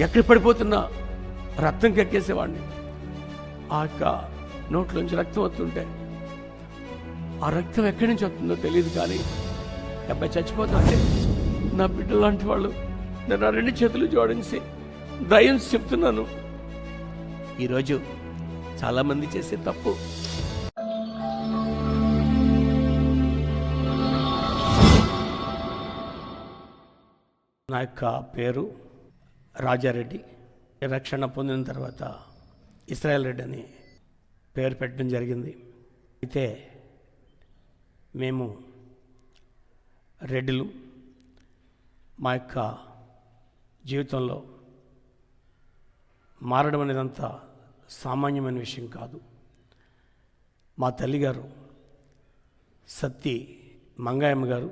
ఎక్కడ పడిపోతున్నా రక్తం కెక్కేసేవాడిని. ఆ యొక్క నోట్లోంచి రక్తం వస్తుంటే ఆ రక్తం ఎక్కడి నుంచి వస్తుందో తెలియదు, కానీ అబ్బాయి చచ్చిపోతుంటే నా బిడ్డ లాంటి వాళ్ళు నేను ఆ 2 చేతులు జోడించి దయం చెప్తున్నాను. ఈరోజు చాలామంది చేసే తప్పు, నా యొక్క పేరు రాజారెడ్డి. రక్షణ పొందిన తర్వాత ఇస్రాయేల్ రెడ్డి అని పేరు పెట్టడం జరిగింది. అయితే మేము రెడ్డిలు మా యొక్క జీవితంలో మారడం అనేది అంత సామాన్యమైన విషయం కాదు. మా తల్లిగారు సత్తి మంగాయమ్మ గారు,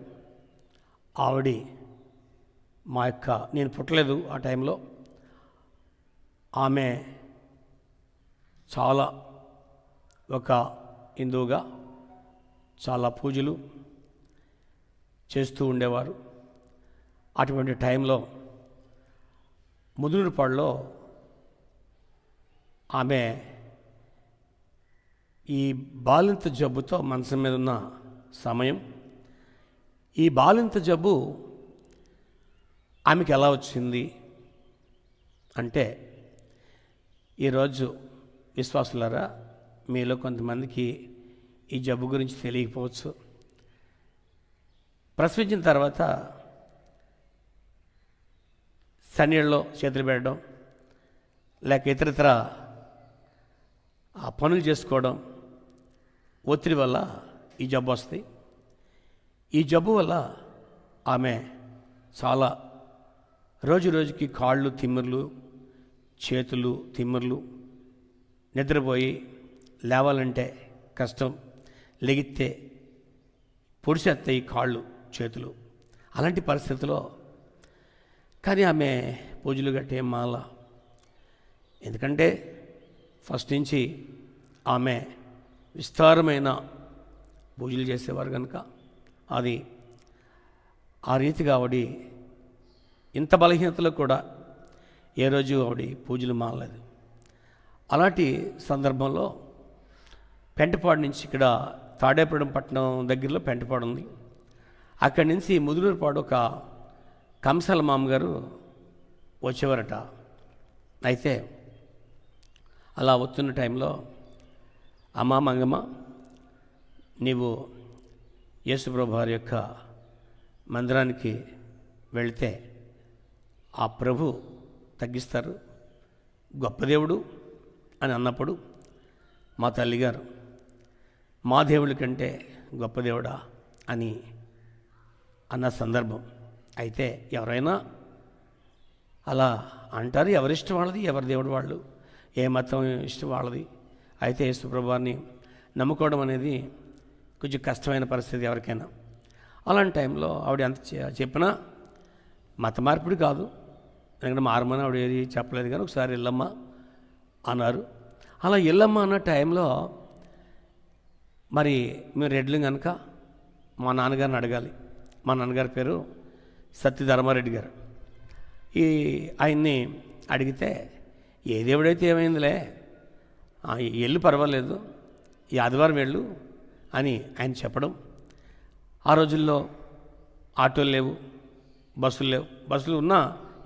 ఆవిడ మా యొక్క, నేను పుట్టలేదు ఆ టైంలో, ఆమె చాలా ఒక హిందువుగా చాలా పూజలు చేస్తూ ఉండేవారు. అటువంటి టైంలో ముదునూరుపాడులో ఆమె ఈ బాలింత జబ్బుతో మనసు మీద ఉన్న సమయం. ఈ బాలింత జబ్బు ఆమెకి ఎలా వచ్చింది అంటే, ఈరోజు విశ్వాసులారా, మీలో కొంతమందికి ఈ జబ్బు గురించి తెలియకపోవచ్చు. ప్రసవించిన తర్వాత సన్నీళ్ళలో చేతులు పెట్టడం, లేక ఇతరితర పనులు చేసుకోవడం, ఒత్తిడి వల్ల ఈ జబ్బు వస్తుంది. ఈ జబ్బు వల్ల ఆమె చాలా రోజు రోజుకి కాళ్ళు తిమ్మిర్లు, చేతులు తిమ్మిర్లు, నిద్రపోయి లేవాలంటే కష్టం, లెగితే పొడిసేస్తాయి కాళ్ళు చేతులు. అలాంటి పరిస్థితిలో కానీ ఆమె పూజలు గట్టే మాల, ఎందుకంటే ఫస్ట్ నుంచి ఆమె విస్తారమైన పూజలు చేసేవారు కనుక అది ఆ రీతిగా ఆవిడ ఇంత బలహీనతలో కూడా ఏ రోజు ఆవిడ పూజలు మానలేదు. అలాంటి సందర్భంలో పెంటపాడు నుంచి ఇక్కడ తాడేపల్లి పట్టణం దగ్గరలో పెంటపాడు ఉంది. అక్కడి నుంచి ముదునూరుపాడు ఒక కంసాల మామగారు వచ్చేవారట. అయితే అలా వస్తున్న టైంలో, అమ్మా మంగమ్మ, నీవు యేసుప్రభు వారి యొక్క మందిరానికి వెళితే ఆ ప్రభు తగ్గిస్తారు, గొప్ప దేవుడు అని అన్నప్పుడు మా తల్లిగారు, మా దేవుడి కంటే గొప్ప దేవుడా అని అన్న సందర్భం. అయితే ఎవరైనా అలా అంటారు, ఎవరిష్టం వాళ్ళది, ఎవరి దేవుడు వాళ్ళు, ఏ మతం ఇష్టం వాళ్ళది. అయితే యేసుప్రభువాన్ని నమ్ముకోవడం అనేది కొంచెం కష్టమైన పరిస్థితి ఎవరికైనా. అలాంటి టైంలో ఆవిడ ఎంత చెప్పినా మత మార్పిడి కాదు, ఎందుకంటే మారమని ఆవిడ ఏది చెప్పలేదు, కానీ ఒకసారి ఎల్లమ్మ అన్నారు. అలా ఎల్లమ్మ అన్న టైంలో మరి మేము రెడ్లు కనుక మా నాన్నగారిని అడగాలి. మా నాన్నగారి పేరు సత్తి ధర్మారెడ్డి గారు. ఆయన్ని అడిగితే, ఏ దేవుడైతే ఏమైందిలే, ఎల్లు పర్వాలేదు, ఈ ఆదివారం వెళ్ళు అని ఆయన చెప్పడం. ఆ రోజుల్లో ఆటోలు లేవు, బస్సులు లేవు, బస్సులు ఉన్నా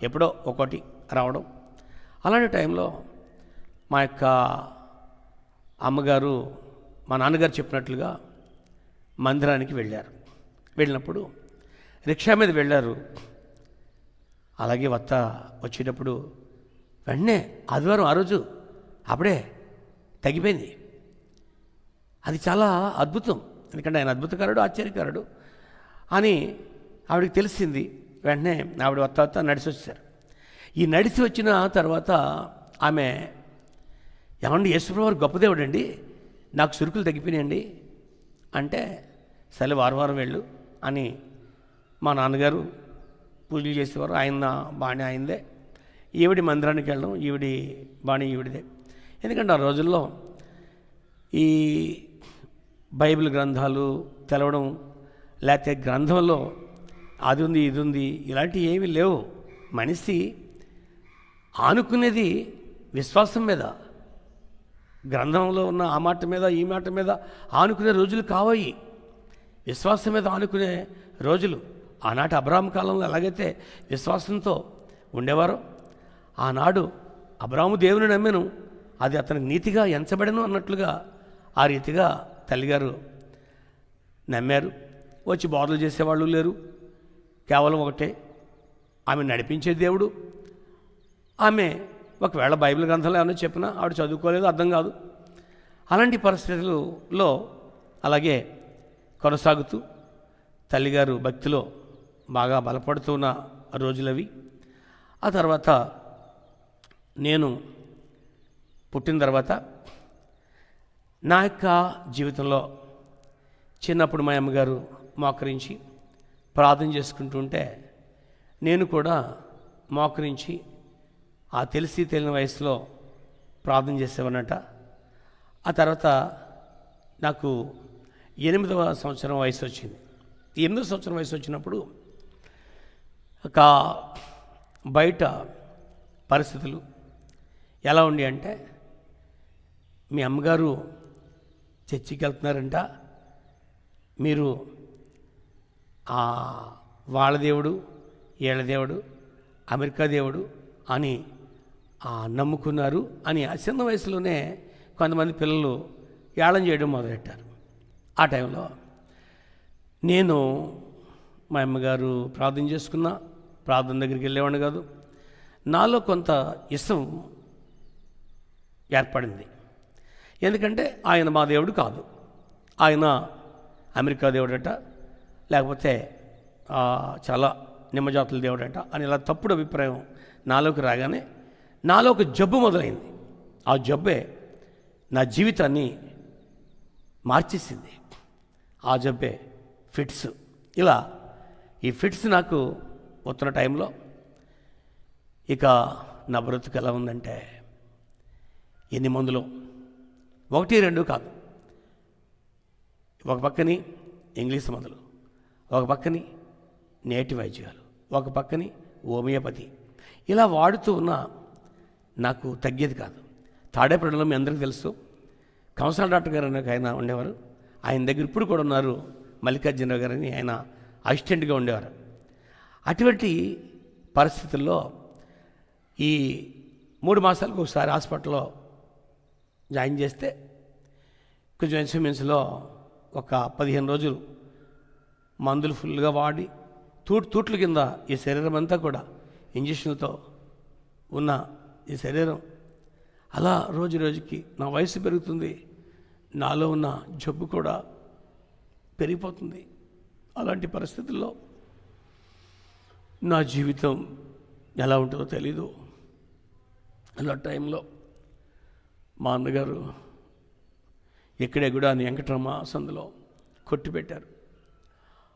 ఎప్పుడో ఒకటి రావడం. అలాంటి టైంలో మా యొక్క అమ్మగారు మా నాన్నగారు చెప్పినట్లుగా మందిరానికి వెళ్ళారు. వెళ్ళినప్పుడు రిక్షా మీద వెళ్ళారు. అలాగే వచ్చేటప్పుడు వెంటనే ఆదివారం ఆ రోజు అప్పుడే తగ్గిపోయింది. అది చాలా అద్భుతం, ఎందుకంటే ఆయన అద్భుతకారుడు, ఆశ్చర్యకారుడు అని ఆవిడకి తెలిసింది. వెంటనే ఆవిడ వత్త నడిచి వచ్చారు. ఈ నడిచి వచ్చిన తర్వాత ఆమె, ఏమండి యేసుప్రభు గొప్ప దేవుడు అండి, నాకు సురుకులు తగ్గిపోయినాయండి అంటే, సరే వారం వెళ్ళు అని మా నాన్నగారు పూజలు చేసేవారు. ఆయన బాణి ఆయనదే, ఈవిడి మందిరానికి వెళ్ళడం ఈవిడి బాణి ఈవిడిదే. ఎందుకంటే ఆ రోజుల్లో ఈ బైబిల్ గ్రంథాలు తెలవడం, లేకపోతే గ్రంథంలో అది ఉంది ఇది ఉంది ఇలాంటివి ఏమీ లేవు. మనిషి ఆనుకునేది విశ్వాసం మీద, గ్రంథంలో ఉన్న ఆ మాట మీద ఈ మాట మీద ఆనుకునే రోజులు కావయి. విశ్వాసం మీద ఆనుకునే రోజులు. ఆనాటి అబ్రాహాము కాలంలో ఎలాగైతే విశ్వాసంతో ఉండేవారో, ఆనాడు అబ్రాహాము దేవుని నమ్మెను, అది అతనికి నీతిగా ఎంచబడను అన్నట్లుగా ఆ రీతిగా తల్లిగారు నమ్మారు. వచ్చి బోధలు చేసేవాళ్ళు లేరు. కేవలం ఒకటే, ఆమె నడిపించే దేవుడు. ఆమె ఒకవేళ బైబిల్ గ్రంథంలో ఏమైనా చెప్పినా ఆవిడ చదువుకోలేదు, అర్థం కాదు. అలాంటి పరిస్థితుల్లో అలాగే కొనసాగుతూ తల్లిగారు భక్తిలో బాగా బలపడుతున్న రోజులవి. ఆ తర్వాత నేను పుట్టిన తర్వాత నా యొక్క జీవితంలో చిన్నప్పుడు మా అమ్మగారు మోకరించి ప్రార్థన చేసుకుంటుంటే నేను కూడా మోకరించి ఆ తెలియని వయసులో ప్రార్థన చేసేవన్నట. ఆ తర్వాత నాకు 8వ సంవత్సరం వయసు వచ్చింది. 8వ సంవత్సరం వయసు వచ్చినప్పుడు ఒక బయట పరిస్థితులు ఎలా ఉండి అంటే, మీ అమ్మగారు చర్చికి వెళ్తున్నారంట, మీరు వాళ్ళ దేవుడు వీళ్ళ దేవుడు అమెరికా దేవుడు అని నమ్ముకున్నారు అని ఆ చిన్న వయసులోనే కొంతమంది పిల్లలు ఏళన చేయడం మొదలెట్టారు. ఆ టైంలో నేను మా అమ్మగారు ప్రార్థన చేసుకున్నా, ప్రార్థన దగ్గరికి వెళ్ళేవాడిని కాదు. నాలో కొంత ఇష్టం ఏర్పడింది. ఎందుకంటే ఆయన మా దేవుడు కాదు, ఆయన అమెరికా దేవుడట, లేకపోతే చాలా నిమ్మజాతుల దేవుడట అని ఇలా తప్పుడు అభిప్రాయం నాలోకి రాగానే నాలో ఒక జబ్బు మొదలైంది. ఆ జబ్బే నా జీవితాన్ని మార్చేసింది. ఆ జబ్బే ఫిట్స్. ఇలా ఈ ఫిట్స్ నాకు వస్తున్న టైంలో ఇక నా బ్రతుకు ఎలా ఉందంటే, ఎన్ని మందులు, 1, 2 కాదు. ఒక పక్కని ఇంగ్లీష్ మందులు, ఒక పక్కని నేటి వైద్యాలు, ఒక పక్కని హోమియోపతి, ఇలా వాడుతూ ఉన్న నాకు తగ్గేది కాదు. తాడేపల్లిలో మీ అందరికీ తెలుసు, కౌన్సిలర్ డాక్టర్ గారు అనే ఆయన ఉండేవారు. ఆయన దగ్గర ఇప్పుడు కూడా ఉన్నారు, మల్లికార్జునరావు గారని, ఆయన అసిస్టెంట్గా ఉండేవారు. అటువంటి పరిస్థితుల్లో ఈ 3 మాసాలకు ఒకసారి హాస్పిటల్లో జాయిన్ చేస్తే కొంచెం ఇన్సూరెన్స్లో ఒక 15 రోజులు మందులు ఫుల్గా వాడి తూట్ల కింద ఈ శరీరం అంతా కూడా ఇంజక్షన్లతో ఉన్న ఈ శరీరం అలా రోజు రోజుకి నా వయసు పెరుగుతుంది, నాలో ఉన్న జబ్బు కూడా పెరిగిపోతుంది. అలాంటి పరిస్థితుల్లో నా జీవితం ఎలా ఉంటుందో తెలీదు. అలా టైంలో మా అన్నగారు ఇక్కడే కూడా వెంకటరమ సందులో కొట్టు పెట్టారు.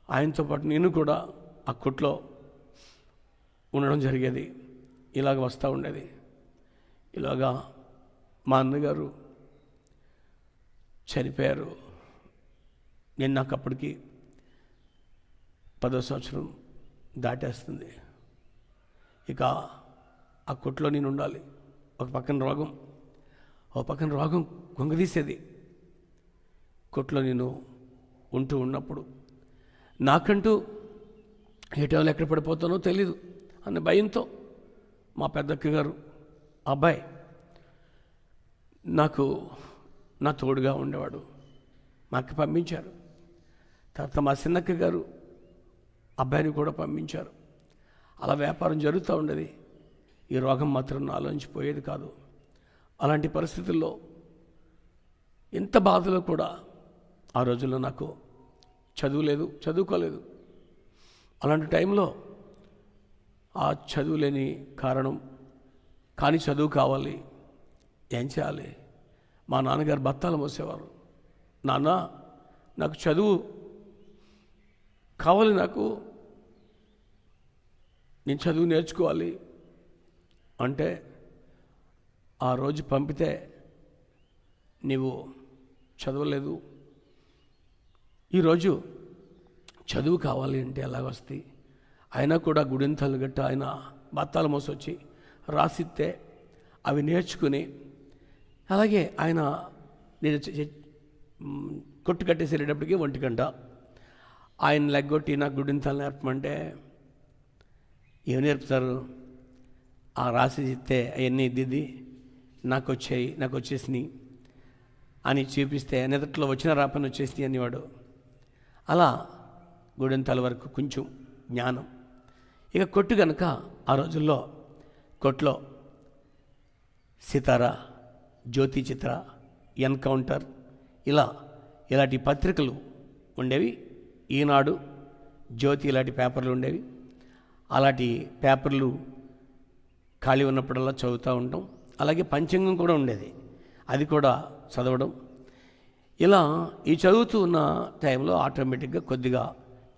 ఆయనతో పాటు నేను కూడా ఆ కొట్లో ఉండడం జరిగేది. ఇలాగ వస్తూ ఉండేది. ఇలాగా మా అన్నగారు చనిపోయారు. నేను నాకు అప్పటికి 10వ సంవత్సరం దాటేస్తుంది. ఇక ఆ కొట్లో నేను ఉండాలి. ఒక పక్కన రోగం కొంగదీసేది. కొట్లో నేను ఉంటూ ఉన్నప్పుడు నాకంటూ ఏ టైంలో ఎక్కడ పడిపోతానో తెలీదు అన్న భయంతో మా పెద్దక్క గారు అబ్బాయి నాకు నా తోడుగా ఉండేవాడు. మా అక్క పంపించారు. తర్వాత మా చిన్నక్క గారు అబ్బాయిని కూడా పంపించారు. అలా వ్యాపారం జరుగుతూ ఉండేది. ఈ రోగం మాత్రం నాలోంచి పోయేది కాదు. అలాంటి పరిస్థితుల్లో ఎంత బాధలో కూడా ఆ రోజుల్లో నాకు చదువుకోలేదు. అలాంటి టైంలో ఆ చదువు లేని కారణం, కానీ చదువు కావాలి, ఏం చేయాలి? మా నాన్నగారు బత్తాలు మోసేవారు. నాన్న, నాకు చదువు కావాలి, నేను చదువు నేర్చుకోవాలి అంటే, ఆ రోజు పంపితే నీవు చదవలేదు, ఈరోజు చదువు కావాలి అంటే ఎలాగొస్తాయి? అయినా కూడా గుడింతలు గట్ట ఆయన బత్తాలు మోసొచ్చి రాసిస్తే అవి నేర్చుకుని, అలాగే ఆయన నేను కొట్టు కట్టేసి వెళ్ళేటప్పటికి 1 గంట, ఆయన లెగ్గొట్టి నాకు గుడింతలు నేర్పమంటే ఏమి నేర్పుతారు? ఆ రాసి ఇస్తే అవన్నీ దిద్ది నాకు వచ్చేసినాయి అని చూపిస్తే నిదట్లో వచ్చిన రాపని వచ్చేసినాయి అనేవాడు. అలా గుడింతల వరకు కొంచెం జ్ఞానం. ఇక కొట్టు కనుక ఆ రోజుల్లో కొట్లో సితారా, జ్యోతి చిత్ర, ఎన్కౌంటర్ ఇలాంటి పత్రికలు ఉండేవి. ఈనాడు, జ్యోతి ఇలాంటి పేపర్లు ఉండేవి. అలాంటి పేపర్లు ఖాళీ ఉన్నప్పుడల్లా చదువుతూ ఉంటాం. అలాగే పంచాంగం కూడా ఉండేది, అది కూడా చదవడం. ఇలా ఈ చదువుతూ ఉన్న టైంలో ఆటోమేటిక్గా కొద్దిగా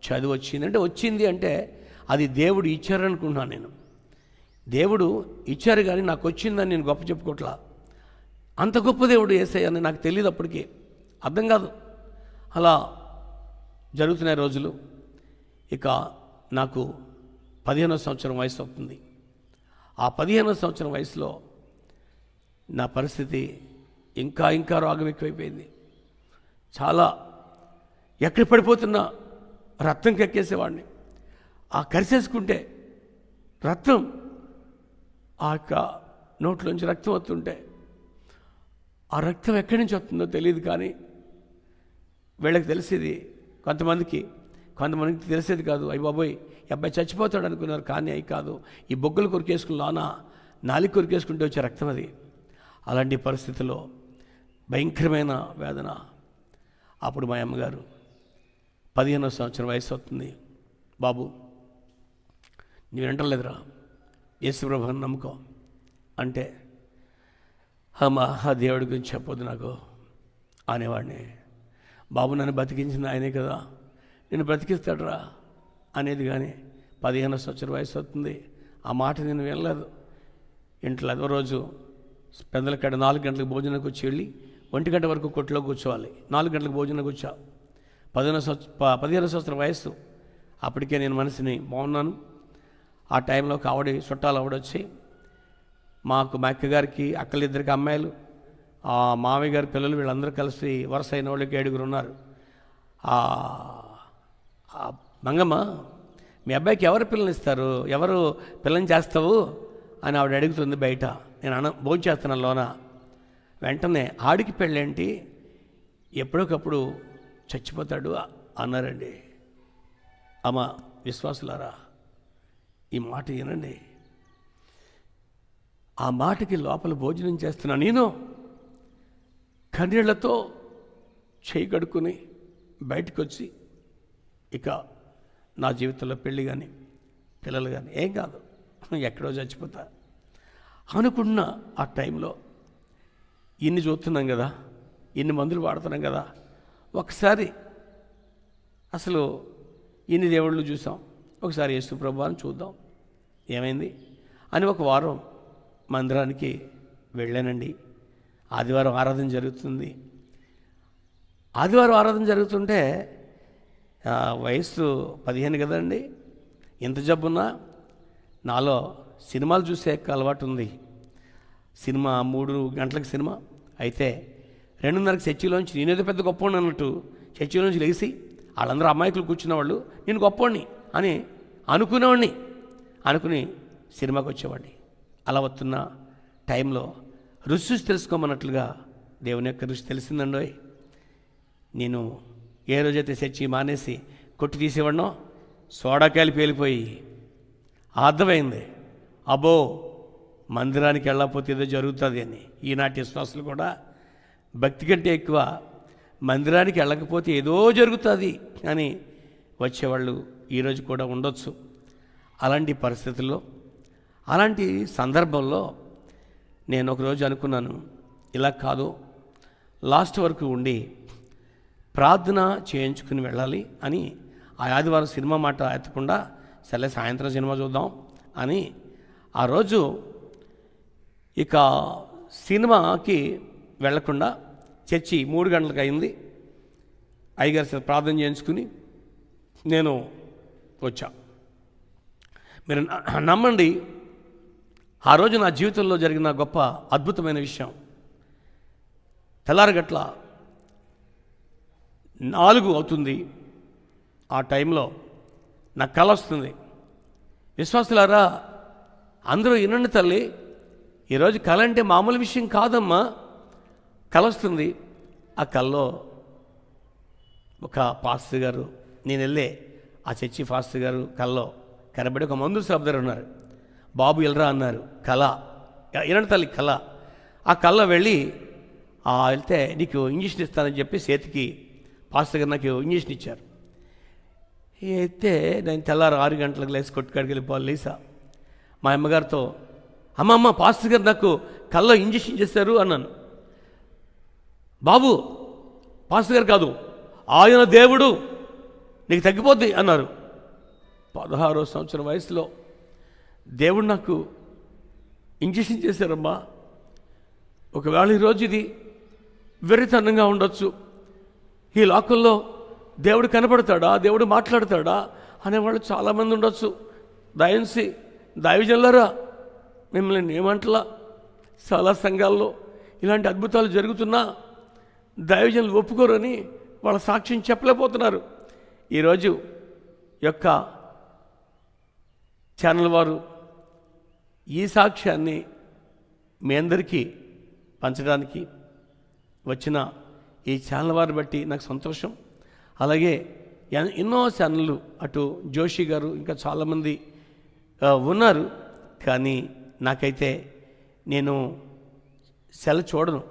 చదువు వచ్చింది అంటే అది దేవుడు ఇచ్చారనుకుంటున్నాను నేను. దేవుడు ఇచ్చారు కానీ నాకు వచ్చిందని నేను గొప్ప చెప్పుకోవట్లా. అంత గొప్ప దేవుడు యేసయ్య అని నాకు తెలియదు, అప్పటికి అర్థం కాదు. అలా జరుగుతున్నాయి రోజులు. ఇక నాకు 15వ సంవత్సరం వయసు అవుతుంది. ఆ 15వ సంవత్సరం వయసులో నా పరిస్థితి ఇంకా రోగం ఎక్కువైపోయింది. చాలా ఎక్కడ పడిపోతున్నా రక్తం కెక్కేసేవాడిని. ఆ కరిసేసుకుంటే రక్తం ఆ యొక్క నోట్లోంచి రక్తం వస్తుంటే ఆ రక్తం ఎక్కడి నుంచి వస్తుందో తెలియదు. కానీ వీళ్ళకి తెలిసేది, కొంతమందికి తెలిసేది కాదు. అయ్యి బాబోయ్, ఈ అబ్బాయి చచ్చిపోతాడు అనుకున్నారు. కానీ అవి కాదు, ఈ బొగ్గలు కొరికేసుకుని లోన నాలుగు కొరికేసుకుంటే వచ్చే రక్తం అది. అలాంటి పరిస్థితుల్లో భయంకరమైన వేదన. అప్పుడు మా అమ్మగారు 15వ సంవత్సరం వయసు అవుతుంది, బాబు నీవు వింటలేదురా, యేసుప్రభుని నమ్ముకో అంటే, అమ్మా ఆ దేవుడి గురించి చెప్పొద్దు నాకు అనేవాడిని. బాబు నన్ను బతికించింది ఆయనే కదా, నేను బ్రతికిస్తాడురా అనేది. కానీ 15వ సంవత్సరం వయసు అవుతుంది, ఆ మాట నేను వినలేదు. ఇంట్లో అదో రోజు పెద్దలకాడ 4 గంటలకు భోజనానికి వచ్చి వెళ్ళి 1 గంట వరకు కొట్లో కూర్చోవాలి. 4 గంటలకు భోజనానికి వచ్చా. 15వ సంవత్సరం వయస్సు. అప్పటికే నేను మనసుని బాగున్నాను. ఆ టైంలో చుట్టాలు ఆవిడొచ్చి మా అక్కగారికి, అక్కలిద్దరికి అమ్మాయిలు, ఆ మామయ్య గారి పిల్లలు, వీళ్ళందరూ కలిసి వరుస అయిన వాళ్ళకి 7 గురు. మంగమ్మ, మీ అబ్బాయికి ఎవరు పిల్లని ఇస్తారు, ఎవరు పిల్లని చేస్తావు అని ఆవిడ అడుగుతుంది బయట. నేను భోంచేస్తున్నాను లోన. వెంటనే ఆడికి పెళ్ళేంటి, ఎప్పటికప్పుడు చచ్చిపోతాడు అన్నారండి. అమ్మ విశ్వాసులారా, ఈ మాట వినండి. ఆ మాటకి లోపల భోజనం చేస్తున్నా నేను కన్నీళ్లతో చేయి కడుక్కుని బయటకు వచ్చి, ఇక నా జీవితంలో పెళ్ళి కానీ పిల్లలు కానీ ఏం కాదు, ఎక్కడో చచ్చిపోతా అనుకున్న ఆ టైంలో ఇన్ని చూస్తున్నాం కదా, ఇన్ని మందులు వాడుతున్నాం కదా, ఒకసారి అసలు ఇన్ని దేవుళ్ళు చూసాం, ఒకసారి యేసు ప్రభువుని చూద్దాం ఏమైంది అని ఒక వారం మందిరానికి వెళ్ళానండి. ఆదివారం ఆరాధన జరుగుతుంది. ఆదివారం ఆరాధన జరుగుతుంటే వయసు 15 కదండి, ఎంత జబ్బున్నా నాలో సినిమాలు చూసే అలవాటు ఉంది. సినిమా 3 గంటలకు సినిమా అయితే 2:30కి చర్చిలోంచి నేనేదో పెద్ద గొప్పవాడిని అన్నట్టు చర్చిలోంచి లేచి వాళ్ళందరూ అమాయకులు కూర్చున్నవాళ్ళు, నేను గొప్పవాడిని అని అనుకుని సినిమాకి వచ్చేవాడిని. అలా వస్తున్న టైంలో రుచి తెలుసుకోమన్నట్లుగా దేవుని యొక్క రుచి తెలిసిందండోయ్. నేను ఏ రోజైతే చర్చి మానేసి కొట్టి తీసేవాడినో సోడాకాయలు పేలిపోయి అర్థమైంది, అబ్బో మందిరానికి వెళ్ళకపోతే ఏదో జరుగుతుంది అని. ఈనాటి విశ్వాసులు కూడా భక్తి కంటే ఎక్కువ మందిరానికి వెళ్ళకపోతే ఏదో జరుగుతుంది అని వచ్చేవాళ్ళు ఈరోజు కూడా ఉండొచ్చు. అలాంటి పరిస్థితుల్లో, అలాంటి సందర్భంలో నేను ఒకరోజు అనుకున్నాను, ఇలా కాదు, లాస్ట్ వరకు ఉండి ప్రార్థన చేయించుకుని వెళ్ళాలి అని. ఆ ఆదివారం సినిమా మాట ఎత్తకుండా సరే సాయంత్రం సినిమా చూద్దాం అని ఆ రోజు ఇక సినిమాకి వెళ్లకుండా చర్చి 3 గంటలకు అయింది. అయ్యగారు ప్రార్థన చేయించుకుని నేను వచ్చా. మీరు నమ్మండి, ఆ రోజు నా జీవితంలో జరిగిన గొప్ప అద్భుతమైన విషయం, తెల్లారగట్ల 4 అవుతుంది. ఆ టైంలో నాకు కల వస్తుంది. విశ్వాసులారా, అందరూ వినండి తల్లి, ఈరోజు కళ అంటే మామూలు విషయం కాదమ్మా. కల వస్తుంది. ఆ కల్లో ఒక పాస్టర్ గారు, నేను వెళ్ళే ఆ చర్చి పాస్టర్ గారు కల్లో కనబడి ఒక మందు సబ్దరు ఉన్నారు. బాబు వెళ్ళరా అన్నారు. కళ వినండి తల్లి, కళ. ఆ కళ్ళ వెళ్ళి వెళ్తే నీకు ఇంజక్షన్ ఇస్తానని చెప్పి చేతికి పాస్టర్ గారు నాకు ఇంజక్షన్ ఇచ్చారు. అయితే నేను తెల్లారు 6 గంటలకు లేచి కొట్టుకాడికి వెళ్ళిపోవాలి. లేసా మా అమ్మగారితో, అమ్మమ్మ పాస్టర్ గారు నాకు కళ్ళ ఇంజక్షన్ చేశారు అన్నాను. బాబు పాస్టర్ గారు కాదు, ఆయన దేవుడు, నీకు తగ్గిపోద్ది అన్నారు. 16వ సంవత్సరం వయసులో దేవుడు నాకు ఇంజక్షన్ చేశారమ్మా. ఒకవేళ ఈరోజు ఇది వెర్రితనంగా ఉండొచ్చు, ఈ లోకంలో దేవుడు కనపడతాడా, దేవుడు మాట్లాడతాడా అనేవాళ్ళు చాలామంది ఉండొచ్చు. దయన్సి దైవజనులారా, మిమ్మల్ని ఏమంటలా, చాలా సంఘాల్లో ఇలాంటి అద్భుతాలు జరుగుతున్నా దైవజనులు ఒప్పుకోరని వాళ్ళ సాక్ష్యం చెప్పలేకపోతున్నారు. ఈరోజు యొక్క ఛానల్ వారు ఈ సాక్ష్యాన్ని మీ అందరికీ పంచడానికి వచ్చిన ఈ ఛానల్ వారిని బట్టి నాకు సంతోషం. అలాగే ఎన్నో ఛానళ్ళు, అటు జోషి గారు ఇంకా చాలామంది ఉన్నారు. కానీ నాకైతే నేను సెల చూడను.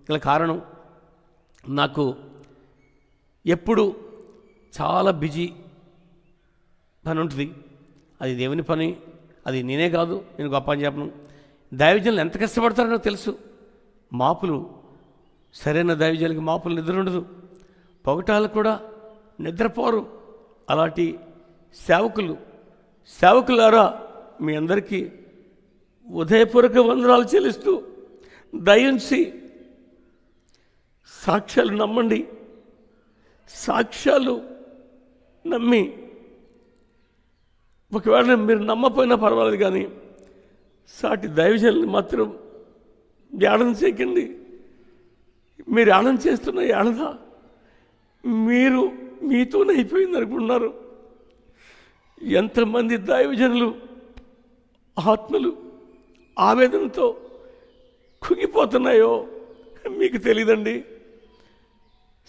ఇలా కారణం, నాకు ఎప్పుడు చాలా బిజీ పని ఉంటుంది. అది దేవుని పని, అది నేనే కాదు, నేను గొప్ప అని చెప్పను. దైవజనులు ఎంత కష్టపడతారో నాకు తెలుసు. మాపులు, సరైన దైవజనులకి మాపులు నిద్ర ఉండదు, పొగటాలు కూడా నిద్రపోరు. అలాంటి సేవకులారా, మీ అందరికీ ఉదయపూర్వక వందనాలు చెల్లిస్తూ దయించి సాక్ష్యాలు నమ్మండి. సాక్ష్యాలు నమ్మి, ఒకవేళ మీరు నమ్మపోయినా పర్వాలేదు, కానీ సాటి దైవజనుల్ని మాత్రం ధ్యానం చేయకండి. మీరు ధ్యానం చేస్తున్న ఏడదా మీరు మీతోనే అయిపోయింది అనుకుంటున్నారు. ఎంతమంది దైవజనులు ఆత్మలు ఆవేదనతో కుంగిపోతున్నాయో మీకు తెలియదండి.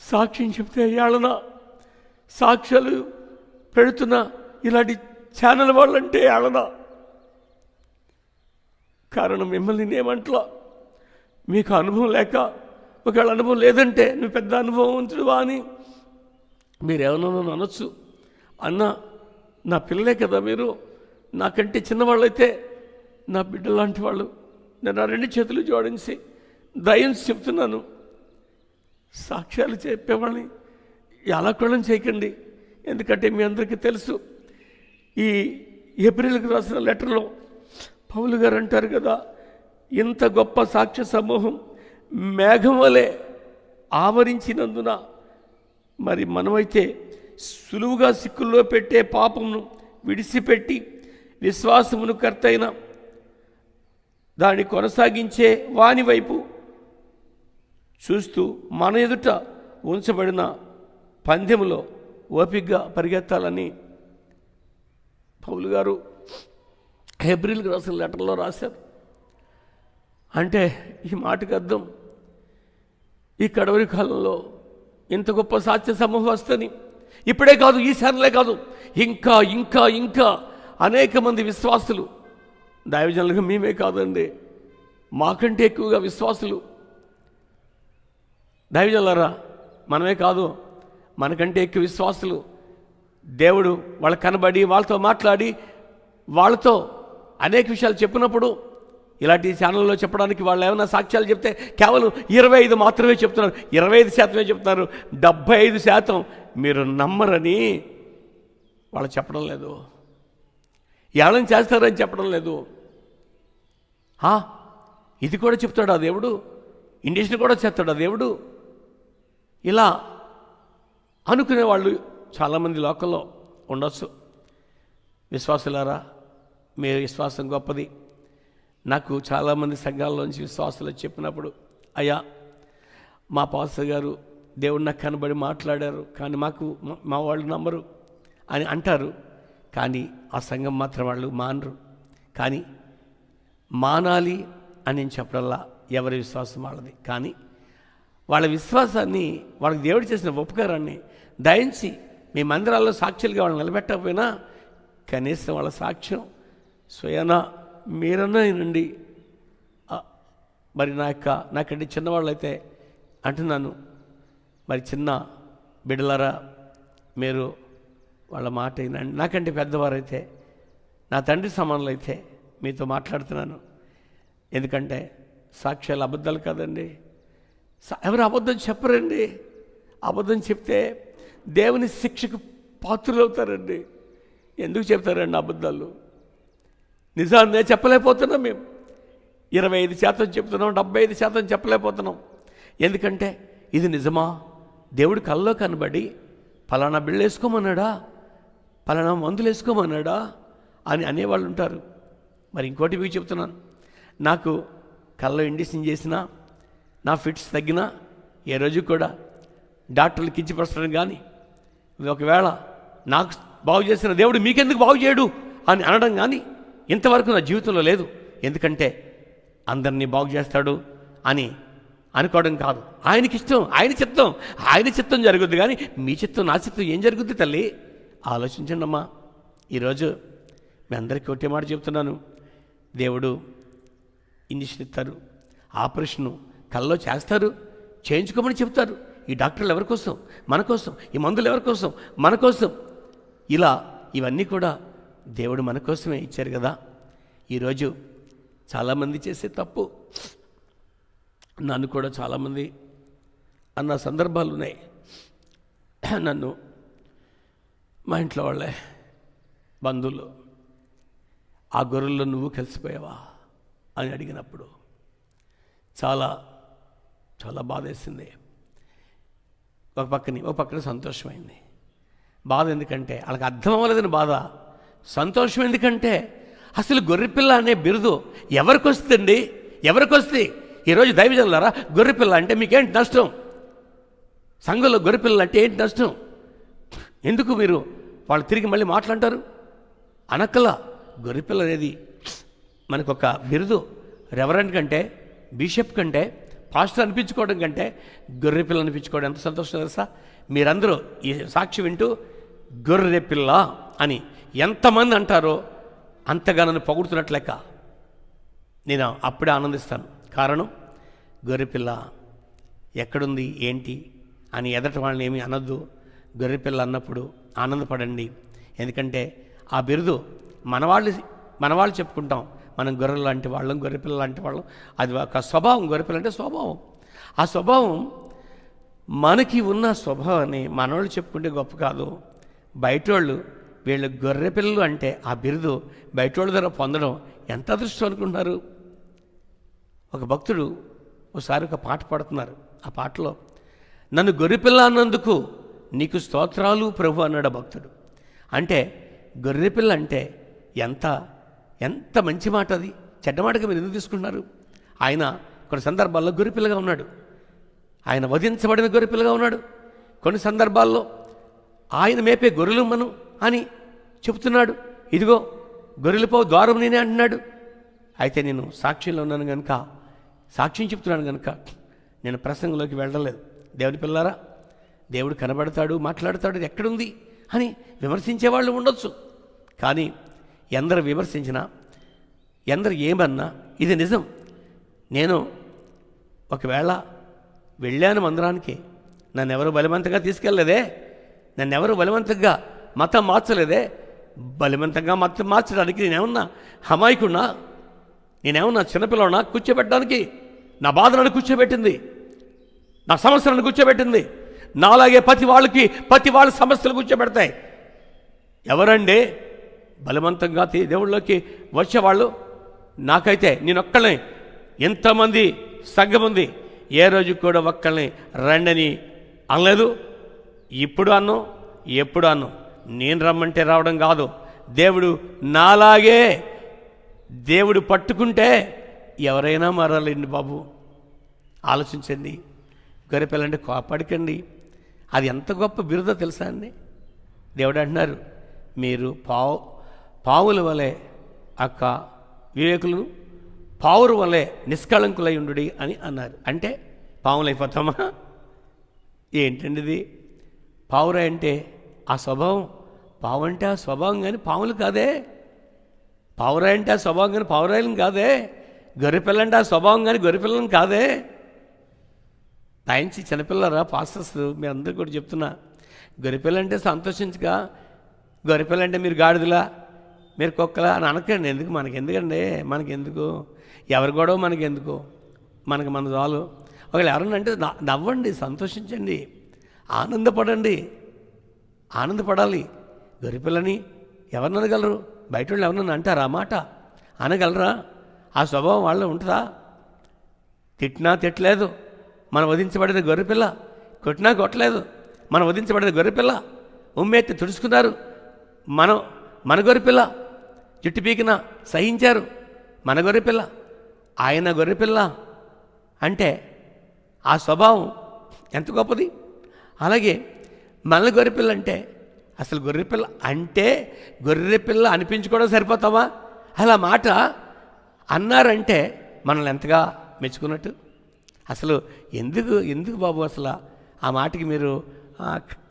సాక్ష్యం చెప్తే ఏళన, సాక్ష్యాలు పెడుతున్న ఇలాంటి ఛానల్ వాళ్ళంటే ఏళన. కారణం మిమ్మల్ని నేనేమంటలా, మీకు అనుభవం లేక, ఒకవేళ అనుభవం లేదంటే నువ్వు పెద్ద అనుభవవంతుడువా అని మీరేమన్నా అనొచ్చు. అన్న, నా పిల్లలే కదా మీరు, నాకంటే చిన్నవాళ్ళైతే నా బిడ్డ లాంటి వాళ్ళు. నేను ఆ 2 చేతులు జోడించి దయించి చెప్తున్నాను, సాక్ష్యాలు చెప్పేవాళ్ళని అలకొళం చేయకండి. ఎందుకంటే మీ అందరికీ తెలుసు, ఈ ఏప్రిల్కి రాసిన లెటర్లో పౌలు గారు అంటారు కదా, ఇంత గొప్ప సాక్ష్య సమూహం మేఘం వలె ఆవరించినందున మరి మనమైతే సులువుగా సిక్కుల్లో పెట్టే పాపమును విడిచిపెట్టి విశ్వాసమును కర్తైన దాన్ని కొనసాగించే వాని వైపు చూస్తూ మన ఎదుట ఉంచబడిన పందెములో ఓపికగా పరిగెత్తాలని పౌలు గారు ఏప్రిల్కి రాసిన లెటర్లో రాశారు. అంటే ఈ మాటకు అర్థం, ఈ కడవరి కాలంలో ఇంత గొప్ప సాక్ష్య సమూహం వస్తని, ఇప్పుడే కాదు, ఈ ఛానలే కాదు, ఇంకా ఇంకా ఇంకా అనేక మంది విశ్వాసులు, దైవజనులుగా మేమే కాదండి, మాకంటే ఎక్కువగా విశ్వాసులు, దైవజనులారా మనమే కాదు, మనకంటే ఎక్కువ విశ్వాసులు, దేవుడు వాళ్ళకి కనబడి వాళ్ళతో మాట్లాడి వాళ్ళతో అనేక విషయాలు చెప్పినప్పుడు, ఇలాంటి ఛానల్లో చెప్పడానికి వాళ్ళు ఏమైనా సాక్ష్యాలు చెప్తే కేవలం 25 మాత్రమే చెప్తున్నారు, 25% చెప్తున్నారు. 75% మీరు నమ్మరని వాళ్ళు చెప్పడం లేదు, ఏళ్ళని చేస్తారని చెప్పడం లేదు. ఇది కూడా చెప్తాడా దేవుడు, ఇండిషన్ కూడా చేస్తాడా దేవుడు, ఇలా అనుకునే వాళ్ళు చాలామంది లోకల్లో ఉండొచ్చు. విశ్వాసులారా, మీ విశ్వాసం గొప్పది. నాకు చాలామంది సంఘాల్లోంచి విశ్వాసాలు చెప్పినప్పుడు, అయ్యా మా పాస్టర్ గారు దేవుడు నాకు కనబడి మాట్లాడారు, కానీ మా వాళ్ళు నమ్మరు అని అంటారు. కానీ ఆ సంఘం మాత్రం వాళ్ళు మానరు. కానీ మానాలి అని నేను చెప్పడల్లా ఎవరి విశ్వాసం వాళ్ళది. కానీ వాళ్ళ విశ్వాసాన్ని, వాళ్ళకి దేవుడు చేసిన ఉపకారాన్ని దయించి మీ మందిరాల్లో సాక్షులుగా వాళ్ళు నిలబెట్టకపోయినా కనీసం వాళ్ళ సాక్ష్యం స్వయానా మీరన్నా నుండి, మరి నాకంటే చిన్నవాళ్ళు అయితే అంటున్నాను, మరి చిన్న బిడ్డలారా మీరు వాళ్ళ మాట అయినండి. నాకంటే పెద్దవారైతే, నా తండ్రి సమానులు అయితే మీతో మాట్లాడుతున్నాను. ఎందుకంటే సాక్ష్యాలు అబద్ధాలు కాదండి. ఎవరు అబద్ధం చెప్పరండి. అబద్ధం చెప్తే దేవుని శిక్షకు పాత్రులవుతారండి. ఎందుకు చెప్తారండి అబద్ధాలు? నిజాన్నే చెప్పలేకపోతున్నాం మేము. 25% చెప్తున్నాం, 75% చెప్పలేకపోతున్నాం. ఎందుకంటే ఇది నిజమా? దేవుడు కల్లో కనబడి పలానా బిళ్ళ వేసుకోమన్నాడా, పలానా మందులు వేసుకోమన్నాడా అని అనేవాళ్ళు ఉంటారు. మరి ఇంకోటి మీకు చెప్తున్నాను, నాకు కల్లో ఇండిషన్ చేసినా, నా ఫిట్స్ తగ్గినా ఏ రోజు కూడా డాక్టర్లు కించపరచడం కానీ, ఒకవేళ నాకు బాగు చేసిన దేవుడు మీకెందుకు బాగు చేయడు అని అనడం కానీ ఇంతవరకు నా జీవితంలో లేదు. ఎందుకంటే అందరినీ బాగు చేస్తాడు అని అనుకోవడం కాదు. ఆయనకి ఇష్టం, ఆయన చిత్తం జరుగుద్ది. కానీ మీ చిత్తం, నా చిత్తం ఏం జరుగుద్ది తల్లి? ఆలోచించండి అమ్మా. ఈరోజు మీ అందరికీ ఒకటే మాట చెప్తున్నాను, దేవుడు ఇంజక్షన్ ఇస్తారు, ఆపరేషను కల్లో చేస్తారు, చేయించుకోమని చెప్తారు. ఈ డాక్టర్లు ఎవరి కోసం? మన కోసం. ఈ మందులు ఎవరి కోసం? మన కోసం. ఇలా ఇవన్నీ కూడా దేవుడు మన కోసమే ఇచ్చారు కదా. ఈరోజు చాలామంది చేసే తప్పు, నన్ను కూడా చాలామంది అన్న సందర్భాలు ఉన్నాయి. నన్ను మా ఇంట్లో వాళ్ళే, బంధువులు, ఆ గొర్రెల్లో నువ్వు కలిసిపోయావా అని అడిగినప్పుడు చాలా చాలా బాధేసింది. ఒక పక్కన సంతోషమైంది. బాధ ఎందుకంటే వాళ్ళకి అర్థం అవ్వలేదని బాధ. సంతోషం ఎందుకంటే అసలు గొర్రెపిల్ల అనే బిరుదు ఎవరికి వస్తుందండి? ఎవరికి వస్తే? ఈరోజు దైవజనులారా, గొర్రెపిల్ల అంటే మీకేంటి నష్టం? సంఘంలో గొర్రెపిల్లలు అంటే ఏంటి నష్టం? ఎందుకు మీరు వాళ్ళు తిరిగి మళ్ళీ మాట్లాంటారు? అనక్కలా. గొర్రెపిల్ల అనేది మనకొక బిరుదు. రెవరెంట్ కంటే, బిషప్ కంటే, పాస్టర్ అనిపించుకోవడం కంటే గొర్రెపిల్ల అనిపించుకోవడం ఎంత సంతోషం తెలుసా? మీరందరూ ఈ సాక్షి వింటూ గొర్రెపిల్ల అని ఎంతమంది అంటారో అంతగా నన్ను పొగుడుతున్నట్లు లెక్క. నేను అప్పుడే ఆనందిస్తాను. కారణం, గొర్రెపిల్ల ఎక్కడుంది ఏంటి అని ఎదట వాళ్ళని ఏమీ అనొద్దు. గొర్రెపిల్ల అన్నప్పుడు ఆనందపడండి. ఎందుకంటే ఆ బిరుదు మనవాళ్ళు చెప్పుకుంటాం, మనం గొర్రెలు లాంటి వాళ్ళం, గొర్రెపిల్ల లాంటి వాళ్ళం. అది ఒక స్వభావం. గొర్రెపిల్ల అంటే స్వభావం. ఆ స్వభావం మనకి ఉన్న స్వభావాన్ని మనవాళ్ళు చెప్పుకుంటే గొప్ప కాదు. బయటోళ్ళు వీళ్ళు గొర్రెపిల్లలు అంటే ఆ బిరుదు బయటోళ్ళ ద్వారా పొందడం ఎంత అదృష్టం అనుకుంటున్నారు? ఒక భక్తుడు ఒకసారి ఒక పాట పాడుతున్నారు. ఆ పాటలో నన్ను గొర్రెపిల్ల అన్నందుకు నీకు స్తోత్రాలు ప్రభు అన్నాడు భక్తుడు. అంటే గొర్రెపిల్ల అంటే ఎంత మంచి మాట. అది చెడ్డ మాటగా మీరు ఎందుకు తీసుకుంటున్నారు? ఆయన కొన్ని సందర్భాల్లో గొర్రెపిల్లగా ఉన్నాడు. ఆయన వధించబడిన గొర్రెపిల్లగా ఉన్నాడు. కొన్ని సందర్భాల్లో ఆయన మేపే గొర్రెలు మనం అని చెబుతున్నాడు. ఇదిగో గొర్రెలపో ద్వారం నేనే అంటున్నాడు. అయితే నేను సాక్ష్యంలో ఉన్నాను కనుక, సాక్ష్యం చెప్తున్నాను కనుక నేను ప్రసంగంలోకి వెళ్ళలేదు. దేవుని పిల్లారా, దేవుడు కనబడతాడు, మాట్లాడతాడు, ఇది ఎక్కడుంది అని విమర్శించేవాళ్ళు ఉండొచ్చు. కానీ ఎందరు విమర్శించినా, ఎందరు ఏమన్నా ఇది నిజం. నేను ఒకవేళ వెళ్ళాను మందిరానికి, నన్నెవరు బలవంతంగా తీసుకెళ్ళలేదే, నన్నెవరు బలవంతంగా మతం మార్చలేదే. బలవంతంగా మతం మార్చడానికి నేనేమన్నా అమాయకున్నా? నేనేమన్నా చిన్నపిల్లన్నా? కూర్చోబెట్టడానికి నా బాధలను కూర్చోబెట్టింది, నా సమస్యలను కూర్చోబెట్టింది. నాలాగే ప్రతి వాళ్ళ సమస్యలు కూర్చోబెడతాయి. ఎవరండి బలవంతంగా దేవుళ్ళలోకి వచ్చేవాళ్ళు? నాకైతే నేనొక్కళ్ళని, ఎంతమంది సంఘం ఉంది, ఏ రోజు కూడా ఒక్కళ్ళని రండని అనలేదు. ఇప్పుడు అన్ను, ఎప్పుడు అన్ను. నేను రమ్మంటే రావడం కాదు. దేవుడు నాలాగే దేవుడు పట్టుకుంటే ఎవరైనా మారాలండి బాబు. ఆలోచించండి. గొర్రెపిల్లంటే కోపడకండి. అది ఎంత గొప్ప బిరుదో తెలుసా అండి. దేవుడు అంటున్నారు, మీరు పావుల వలె వివేకులను పావుల వలె నిష్కళంకులై ఉండు అని అన్నారు. అంటే పావులు అయిపోతామా? ఏంటండి ఇది? పావురా అంటే ఆ స్వభావం, పావు అంటే ఆ స్వభావం కానీ పావులు కాదే. పావురా అంటే ఆ స్వభావం కానీ పావురాయలను కాదే. గొర్రెపిల్ల అంటే ఆ స్వభావం కానీ గొర్రెపిల్లని కాదే. దయించి చిన్నపిల్లరా పాస్టర్స్ మీ అందరికీ కూడా చెప్తున్నా, గొర్రెపిల్ల అంటే సంతోషించక, గొర్రెపిల్ల అంటే మీరు గాడిదలా, మీరు కుక్కలా అని అనకండి. ఎందుకు? మనకెందుకండి? మనకెందుకు? ఎవరి గొడవ మనకెందుకు? మన చాలు. ఒకవేళ ఎవరన్నా అంటే నవ్వండి, సంతోషించండి, ఆనందపడాలి. గొర్రెపిల్లని ఎవరిని అనగలరు? బయట వాళ్ళు ఎవరన్నా అంటారా? ఆ మాట అనగలరా? ఆ స్వభావం వాళ్ళలో ఉంటుందా? తిట్టినా తిట్టలేదు మనం వధించబడిన గొర్రెపిల్ల, కొట్టినా కొట్టలేదు మనం వధించబడిన గొర్రెపిల్ల, ఉమ్మెత్తి తుడుచుకున్నారు మన గొర్రెపిల్ల, జుట్టు పీకిన సహించారు మన గొర్రెపిల్ల, ఆయన గొర్రెపిల్ల. అంటే ఆ స్వభావం ఎంత గొప్పది. అలాగే మన గొర్రెపిల్ల అంటే, అసలు గొర్రెపిల్ల అంటే గొర్రెపిల్ల అనిపించుకోవడం సరిపోతావా? అలా మాట అన్నారంటే మనల్ని ఎంతగా మెచ్చుకున్నట్టు. అసలు ఎందుకు బాబు అసలు ఆ మాటకి మీరు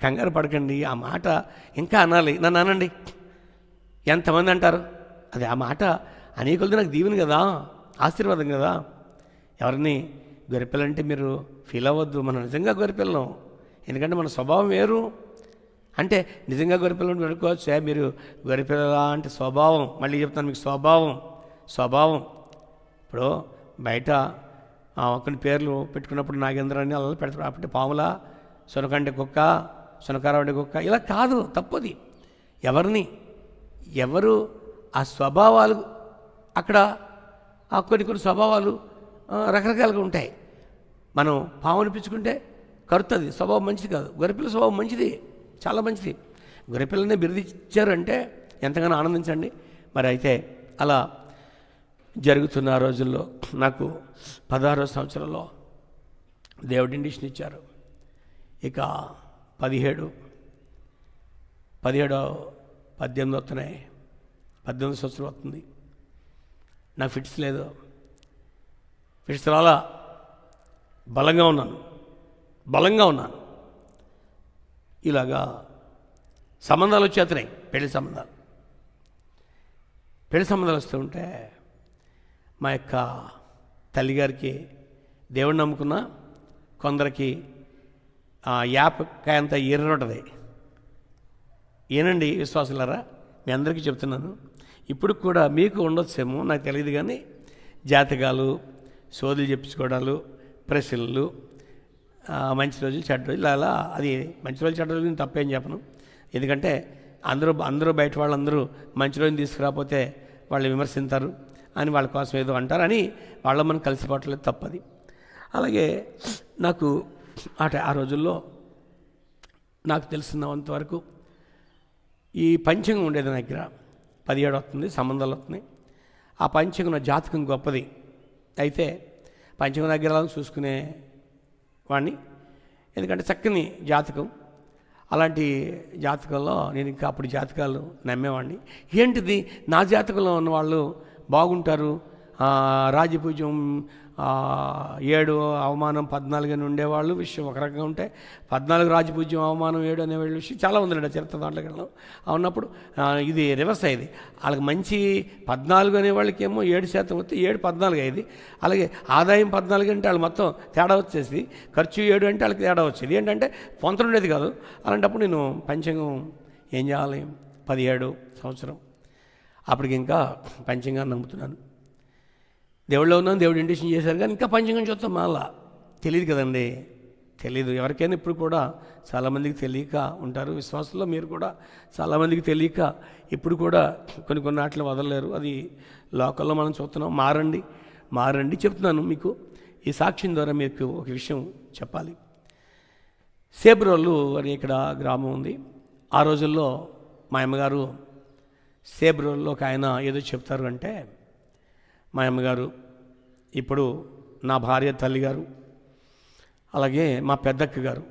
కంగారు పడకండి. ఆ మాట ఇంకా అనాలి. నన్ను అనండి. ఎంతమంది అంటారు? అది ఆ మాట అనేకులది నాకు దీవెన కదా, ఆశీర్వాదం కదా. ఎవరిని గొర్రెపిల్లంటే మీరు ఫీల్ అవ్వద్దు. మనం నిజంగా గొర్రెపిల్లం. ఎందుకంటే మన స్వభావం వేరు. అంటే నిజంగా గొర్రెపిల్లని పెట్టుకోవచ్చు. మీరు గొర్రెపిల్ల అంటే స్వభావం, మళ్ళీ చెప్తాను మీకు, స్వభావం. ఇప్పుడు బయట కొన్ని పేర్లు పెట్టుకున్నప్పుడు నాగేంద్ర అని అలా పెడతారు. అప్పుడు పాముల, శునకంటే కుక్క, శునకారం అంటే కుక్క, ఇలా కాదు, తప్పది. ఎవరు ఆ స్వభావాలు అక్కడ కొన్ని స్వభావాలు రకరకాలుగా ఉంటాయి. మనం పాము అనిపించుకుంటే కరుతుంది, స్వభావం మంచిది కాదు. గొర్రెపిల్ల స్వభావం మంచిది, చాలా మంచిది. గొర్రెపిల్లనే బిరుదిచ్చారంటే ఎంతగానో ఆనందించండి. మరి అయితే అలా జరుగుతున్న ఆ రోజుల్లో నాకు 16వ సంవత్సరంలో దేవుడు ఇండిషన్ ఇచ్చారు. ఇక 17, 18 వస్తున్నాయి. 18 సంవత్సరం వస్తుంది. నాకు ఫిట్స్ లేదు. ఫిట్స్ రాలా. బలంగా ఉన్నాను. ఇలాగా సంబంధాలు వచ్చేస్తున్నాయి. పెళ్లి సంబంధాలు వస్తూ ఉంటే మా యొక్క తల్లిగారికి దేవుడిని నమ్ముకున్న కొందరికి యాపకాయ అంతా ఎర్రొంటది. ఏనండి విశ్వాసులారా, మీ అందరికీ చెప్తున్నాను, ఇప్పుడు కూడా మీకు ఉండొచ్చేమో నాకు తెలియదు, కానీ జాతకాలు, సోదులు చెప్పుకోవడాలు, ప్రశ్నలు, మంచి రోజులు చెడ్డ రోజులు, అలా అది మంచి రోజులు చెడ్డ రోజులు తప్పేం చెప్పను. ఎందుకంటే అందరూ బయట వాళ్ళందరూ మంచి రోజులు తీసుకురాకపోతే వాళ్ళు విమర్శించారు అని వాళ్ళ కోసం ఏదో అంటారని వాళ్ళ మనం కలిసిపోవట్లేదు, తప్పది. అలాగే నాకు ఆ రోజుల్లో నాకు తెలిసినంతవరకు ఈ పంచంగం ఉండేది నా దగ్గర. 17 వస్తుంది, సంబంధాలు వస్తున్నాయి. ఆ పంచంగం నా జాతకం గొప్పది. అయితే పంచంగం దగ్గర చూసుకునే వాడిని, ఎందుకంటే చక్కని జాతకం. అలాంటి జాతకంలో నేను ఇంకా అప్పుడు జాతకాలు నమ్మేవాడిని. ఏంటిది, నా జాతకంలో ఉన్నవాళ్ళు బాగుంటారు, రాజపూజ్యం 7 అవమానం 14 అని ఉండేవాళ్ళు విషయం ఒక రకంగా ఉంటే, 14 రాజపూజ్యం అవమానం 7 అనేవాళ్ళ విషయం చాలా ఉందండి చరిత్ర దాంట్లోకి వెళ్ళడం. ఉన్నప్పుడు ఇది రివర్స్ అయ్యేది. వాళ్ళకి మంచి 14 అనేవాళ్ళకేమో 7% వస్తే 7 14 అయ్యేది. అలాగే ఆదాయం 14 అంటే వాళ్ళు మొత్తం తేడా వచ్చేసి, ఖర్చు 7 అంటే వాళ్ళకి తేడా వచ్చేది. ఏంటంటే పొంతన ఉండేది కాదు. అలాంటప్పుడు నేను పంచంగం ఏం చేయాలి, 17 సంవత్సరం అప్పటికి ఇంకా పంచంగాన్ని నమ్ముతున్నాను. దేవుళ్ళో ఉన్నాను, దేవుడు ఇండిషన్ చేశారు, కానీ ఇంకా పంచంగం చూస్తాం. మళ్ళా తెలియదు కదండి, తెలీదు ఎవరికైనా. ఇప్పుడు కూడా చాలామందికి తెలియక ఉంటారు. విశ్వాసంలో మీరు కూడా చాలామందికి తెలియక ఇప్పుడు కూడా కొన్ని ఆటలు వదలలేరు. అది లోకల్లో మనం చూస్తున్నాం. మారండి చెప్తున్నాను మీకు. ఈ సాక్ష్యం ద్వారా మీకు ఒక విషయం చెప్పాలి. సేబ్రోలు అని ఇక్కడ గ్రామం ఉంది. ఆ రోజుల్లో మా అమ్మగారు సేబ్రోల్లో ఒక ఆయన ఏదో చెప్తారు అంటే మా అమ్మగారు, ఇప్పుడు నా భార్య తల్లిగారు, అలాగే మా పెద్దక్క గారు,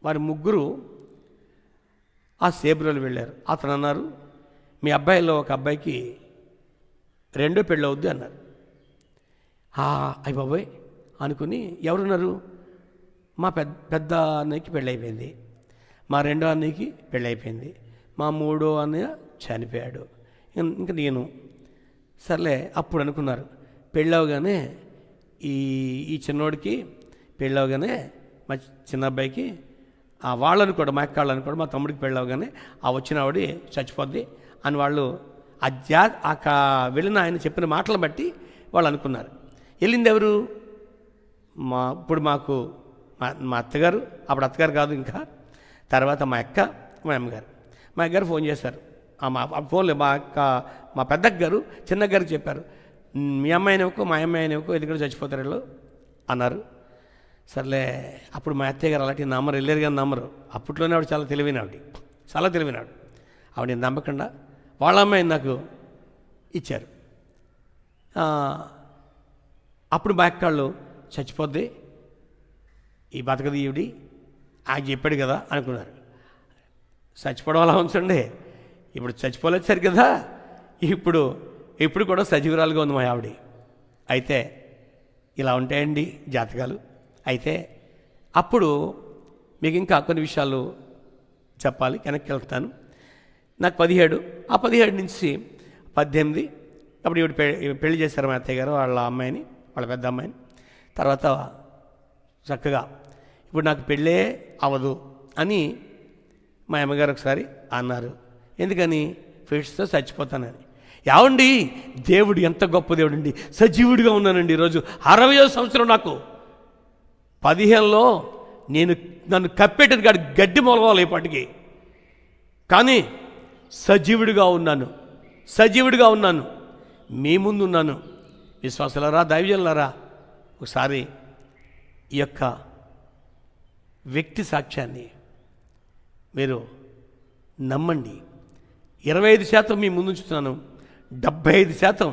వారి ముగ్గురు ఆ సేబ్రోలు వెళ్ళారు. అతను అన్నారు, మీ అబ్బాయిలో ఒక అబ్బాయికి రెండో పెళ్ళి అవుద్ది అన్నారు. అయ్య బాబోయ్ అనుకుని, ఎవరున్నారు? మా పెద్ద అన్నయ్యకి పెళ్ళైపోయింది, మా రెండో అన్నయ్యకి పెళ్ళైపోయింది, మా మూడో అన్నయ్య చనిపోయాడు, ఇంకా నేను. సర్లే, అప్పుడు అనుకున్నారు పెళ్ళవగానే ఈ చిన్నోడికి పెళ్ళవగానే మా చిన్న అబ్బాయికి వాళ్ళని కూడా, మా అక్కళ్ళని కూడా, మా తమ్ముడికి పెళ్ళవగానే వచ్చిన ఆవిడ చచ్చిపోద్ది అని వాళ్ళు వెళ్ళిన ఆయన చెప్పిన మాటలను బట్టి వాళ్ళు అనుకున్నారు. వెళ్ళింది ఎవరు? ఇప్పుడు మాకు మా అత్తగారు, అప్పుడు అత్తగారు కాదు ఇంకా, తర్వాత మా అక్క, మా అమ్మగారు. మా అక్కగారు ఫోన్ చేశారు. ఫోన్లో మా పెద్దక్క గారు చిన్న గారికి చెప్పారు, మీ అమ్మాయినివ్వకు, మా అమ్మాయినివ్వకు, ఎందుకంటే చచ్చిపోతారు వీళ్ళు అన్నారు. సర్లే, అప్పుడు మా అత్తయ్య గారు అలాంటి నమ్మరు, వెళ్ళారు కానీ నమ్మరు. అప్పట్లోనే ఆవిడ చాలా తెలివైన ఆవిడ నమ్మకుండా వాళ్ళ అమ్మాయిని నాకు ఇచ్చారు. అప్పుడు మా అక్కళ్ళు చచ్చిపోద్ది, ఈ బతకది ఈవిడి ఆయన చెప్పాడు కదా అనుకున్నారు. చచ్చిపోవడం అలా ఉంచండి, ఇప్పుడు చచ్చిపోలేదు సరి కదా, ఇప్పుడు కూడా సజీవురాలుగా ఉంది మా ఆవిడ. అయితే ఇలా ఉంటాయండి జాతకాలు. అయితే అప్పుడు మీకు ఇంకా కొన్ని విషయాలు చెప్పాలి, వెనక్కి వెళ్తాను. నాకు 17, ఆ 17 నుంచి 18, అప్పుడు ఈవిడ పెళ్లి చేశారు మా అత్తయ్య గారు వాళ్ళ అమ్మాయిని, వాళ్ళ పెద్ద అమ్మాయిని. తర్వాత చక్కగా ఇప్పుడు నాకు పెళ్ళే అవ్వదు అని మా అమ్మగారు ఒకసారి అన్నారు. ఎందుకని? ఫిట్స్తో చచ్చిపోతానని. ఏమండి, దేవుడు ఎంత గొప్ప దేవుడు అండి, సజీవుడిగా ఉన్నానండి ఈరోజు. 60వ సంవత్సరం నాకు. 15లో నన్ను కప్పేటది కాదు, గడ్డి మొలవాలి ఇప్పటికి, కానీ సజీవుడిగా ఉన్నాను, మీ ముందు ఉన్నాను. విశ్వాసులారా, దైవజనులారా, ఒకసారి ఈ యొక్క వ్యక్తి సాక్ష్యాన్ని మీరు నమ్మండి. 25% మీ ముందు ఉంచుతున్నాను, 75%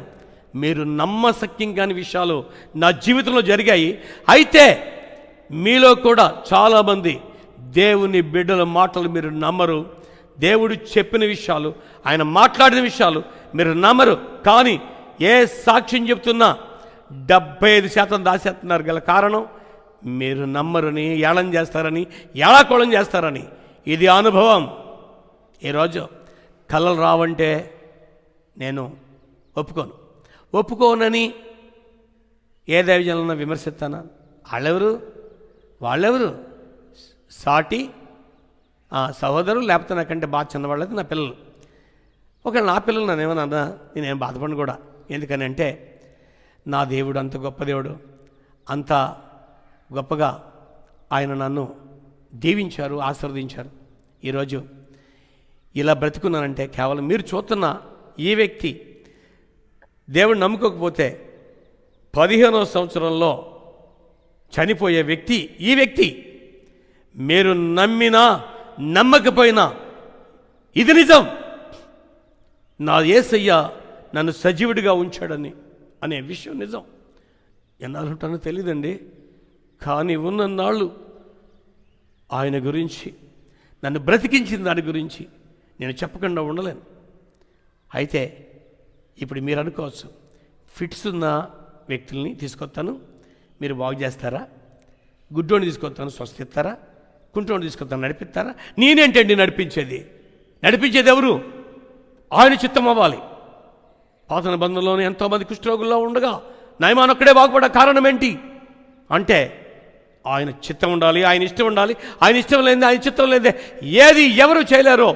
మీరు నమ్మశక్యం కాని విషయాలు నా జీవితంలో జరిగాయి. అయితే మీలో కూడా చాలామంది దేవుని బిడ్డల మాటలు మీరు నమ్మరు. దేవుడు చెప్పిన విషయాలు, ఆయన మాట్లాడిన విషయాలు మీరు నమ్మరు. కానీ ఏ సాక్ష్యం చెప్తున్నా 75% దాచేస్తున్నారు. గల కారణం మీరు నమ్మరని, ఏళం చేస్తారని, ఏళాకోళం చేస్తారని. ఇది అనుభవం. ఈరోజు కళలు రావంటే నేను ఒప్పుకోనని ఏ దైవజనులను విమర్శిస్తానా? వాళ్ళెవరు? సాటి సహోదరులు, లేకపోతే నాకంటే బాగా చిన్నవాళ్ళైతే నా పిల్లలు. ఒకవేళ నా పిల్లలు నన్ను ఏమన్నా నేనేం బాధపడను కూడా. ఎందుకని అంటే నా దేవుడు అంత గొప్ప దేవుడు, అంత గొప్పగా ఆయన నన్ను దీవించారు, ఆశీర్వదించారు. ఈరోజు ఇలా బ్రతుకున్నానంటే కేవలం మీరు చూస్తున్న ఈ వ్యక్తి. దేవుడు నమ్ముకోకపోతే 15వ సంవత్సరంలో చనిపోయే వ్యక్తి ఈ వ్యక్తి. మీరు నమ్మినా నమ్మకపోయినా ఇది నిజం. నా యేసయ్య నన్ను సజీవుడిగా ఉంచాడని అనే విషయం నిజం. ఎన్నాళ్ళు ఉంటానో తెలియదండి, కానీ ఉన్నన్నాళ్ళు ఆయన గురించి, నన్ను బ్రతికించిన దాని గురించి నేను చెప్పకుండా ఉండలేను. అయితే ఇప్పుడు మీరు అనుకోవచ్చు, ఫిట్స్ ఉన్న వ్యక్తుల్ని తీసుకొస్తాను, మీరు బాగు చేస్తారా? గుడ్డోని తీసుకొస్తాను, స్వస్థిస్తారా? కుంటోని తీసుకొస్తాను, నడిపిస్తారా? నేనేంటండి నడిపించేది ఎవరు? ఆయన చిత్తం అవ్వాలి. పాత నిబంధనలోనే ఎంతోమంది కుష్ఠరోగుల్లో ఉండగా నయమాన్ ఒక్కడే బాగుపడ కారణం ఏంటి అంటే ఆయన చిత్తం ఉండాలి, ఆయన ఇష్టం ఉండాలి. ఆయన ఇష్టం లేదే, ఆయన చిత్తం లేదే ఏది ఎవరు చేయలేరో.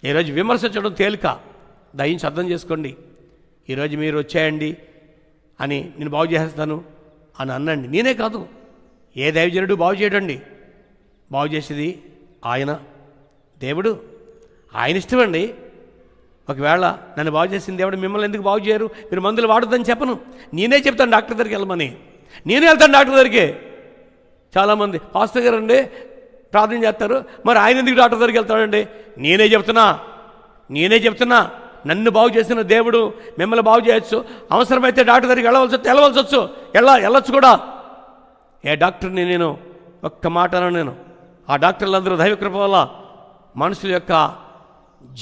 ఈరోజు విమర్శించడం తేలిక, దయించి అర్థం చేసుకోండి. ఈరోజు మీరు వచ్చేయండి అని నేను బాగు చేస్తాను అని అన్నండి. నేనే కాదు, ఏ దైవజనుడు బాగు చేయడండి. బాగు చేసేది ఆయన, దేవుడు, ఆయన ఇష్టమండి. ఒకవేళ నన్ను బాగు చేసిన దేవుడు మిమ్మల్ని ఎందుకు బాగు చేయరు? మీరు మందులు వాడొద్దని చెప్పను, నేనే చెప్తాను డాక్టర్ దగ్గరికి వెళ్ళమని. నేనే వెళ్తాను డాక్టర్ దగ్గరికి. చాలామంది పాస్టర్ గారు అండి ప్రార్థన చేస్తారు, మరి ఆయన ఎందుకు డాక్టర్ దగ్గరికి వెళ్తాడండి? నేనే చెప్తున్నా నన్ను బాగు చేసిన దేవుడు మిమ్మల్ని బాగు చేయొచ్చు. అవసరమైతే డాక్టర్ దగ్గరికి వెళ్ళవలసి వచ్చు, వెళ్ళొచ్చు కూడా. ఏ డాక్టర్ని నేను ఒక్క మాటను నేను ఆ డాక్టర్లందరూ దైవకృప వల్ల మనుషుల యొక్క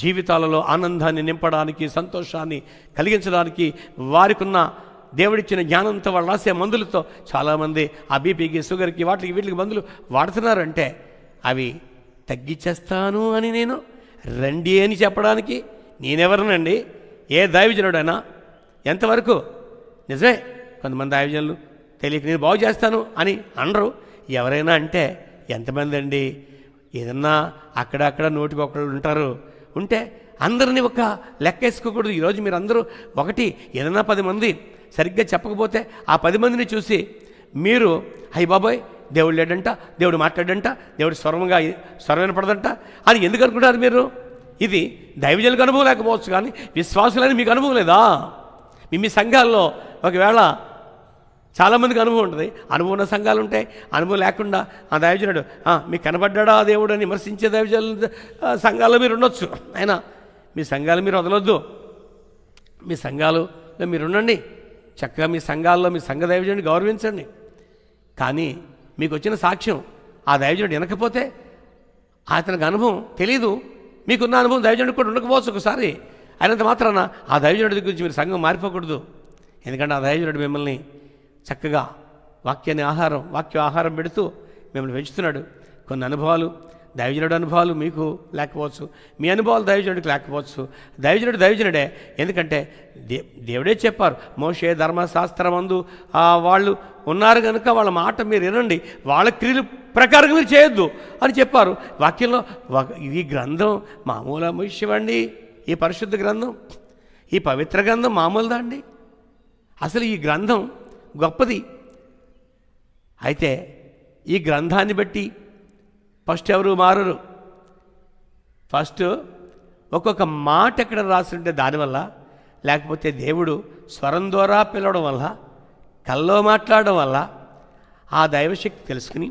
జీవితాలలో ఆనందాన్ని నింపడానికి, సంతోషాన్ని కలిగించడానికి, వారికి ఉన్న దేవుడిచ్చిన జ్ఞానంతో వాళ్ళు రాసే మందులతో చాలామంది ఆ బీపీకి, షుగర్కి, వాటికి వీటికి మందులు వాడుతున్నారంటే అవి తగ్గించేస్తాను అని నేను రండి అని చెప్పడానికి నేనెవరనండి? ఏ దైవజనుడైనా ఎంతవరకు నిజమే. కొంతమంది దైవజనులు తెలియక నేను బాగు చేస్తాను అని అనరు. ఎవరైనా అంటే ఎంతమంది అండి? ఏదన్నా అక్కడక్కడ నోటికొకళ్ళు ఉంటారు. ఉంటే అందరినీ ఒక లెక్క వేసుకోకూడదు. ఈరోజు మీరు అందరూ ఒకటి ఏదన్నా 10 మంది సరిగ్గా చెప్పకపోతే ఆ 10 మందిని చూసి మీరు అయ్య బాబాయ్ దేవుడు లేడంట, దేవుడు మాట్లాడంట, దేవుడు స్వరం వినపడదంట అని ఎందుకు అనుకుంటారు మీరు? ఇది దైవజనులకు అనుభవం లేకపోవచ్చు, కానీ విశ్వాసులని మీకు అనుభవం లేదా? మీ సంఘాల్లో ఒకవేళ చాలామందికి అనుభవం ఉంటుంది. అనుభవం ఉన్న సంఘాలు ఉంటాయి, అనుభవం లేకుండా ఆ దైవజనుడు మీకు కనబడ్డా దేవుడు అని విమర్శించే దైవజనుల సంఘాల్లో మీరు ఉండొచ్చు. అయినా మీ సంఘాలు మీరు వదలొద్దు. మీ సంఘాలు మీరు ఉండండి. చక్కగా మీ సంఘాల్లో మీ సంఘ దైవజనుడిని గౌరవించండి. కానీ మీకు వచ్చిన సాక్ష్యం ఆ దైవజనుడు వినకపోతే అతనికి అనుభవం తెలీదు. మీకున్న అనుభవం దైవజనుడికి కూడా ఉండకపోవచ్చు ఒకసారి. అయినంత మాత్రాన ఆ దైవజనుడి గురించి మీరు సంఘం మారిపోకూడదు. ఎందుకంటే ఆ దైవజనుడు మిమ్మల్ని చక్కగా వాక్య ఆహారం పెడుతూ మిమ్మల్ని పెంచుతున్నాడు. కొన్ని అనుభవాలు దైవజనుడు అనుభవాలు మీకు లేకపోవచ్చు, మీ అనుభవాలు దైవజనుడికి లేకపోవచ్చు. దైవజనుడే. ఎందుకంటే దేవుడే చెప్పారు, మోషే ధర్మశాస్త్రమందు వాళ్ళు ఉన్నారు కనుక వాళ్ళ మాట మీరు వినండి, వాళ్ళ క్రియల ప్రకారం మీరు చేయొద్దు అని చెప్పారు వాక్యంలో. ఈ గ్రంథం మామూలు విషయం అండి. ఈ పరిశుద్ధ గ్రంథం, ఈ పవిత్ర గ్రంథం మామూలుదా అండి? అసలు ఈ గ్రంథం గొప్పది. అయితే ఈ గ్రంథాన్ని బట్టి ఫస్ట్ ఎవరు మారరు. ఫస్ట్ ఒక్కొక్క మాట ఎక్కడ రాస్తుంటే దానివల్ల, లేకపోతే దేవుడు స్వరం ద్వారా పిలవడం వల్ల, కల్లో మాట్లాడడం వల్ల ఆ దైవశక్తి తెలుసుకుని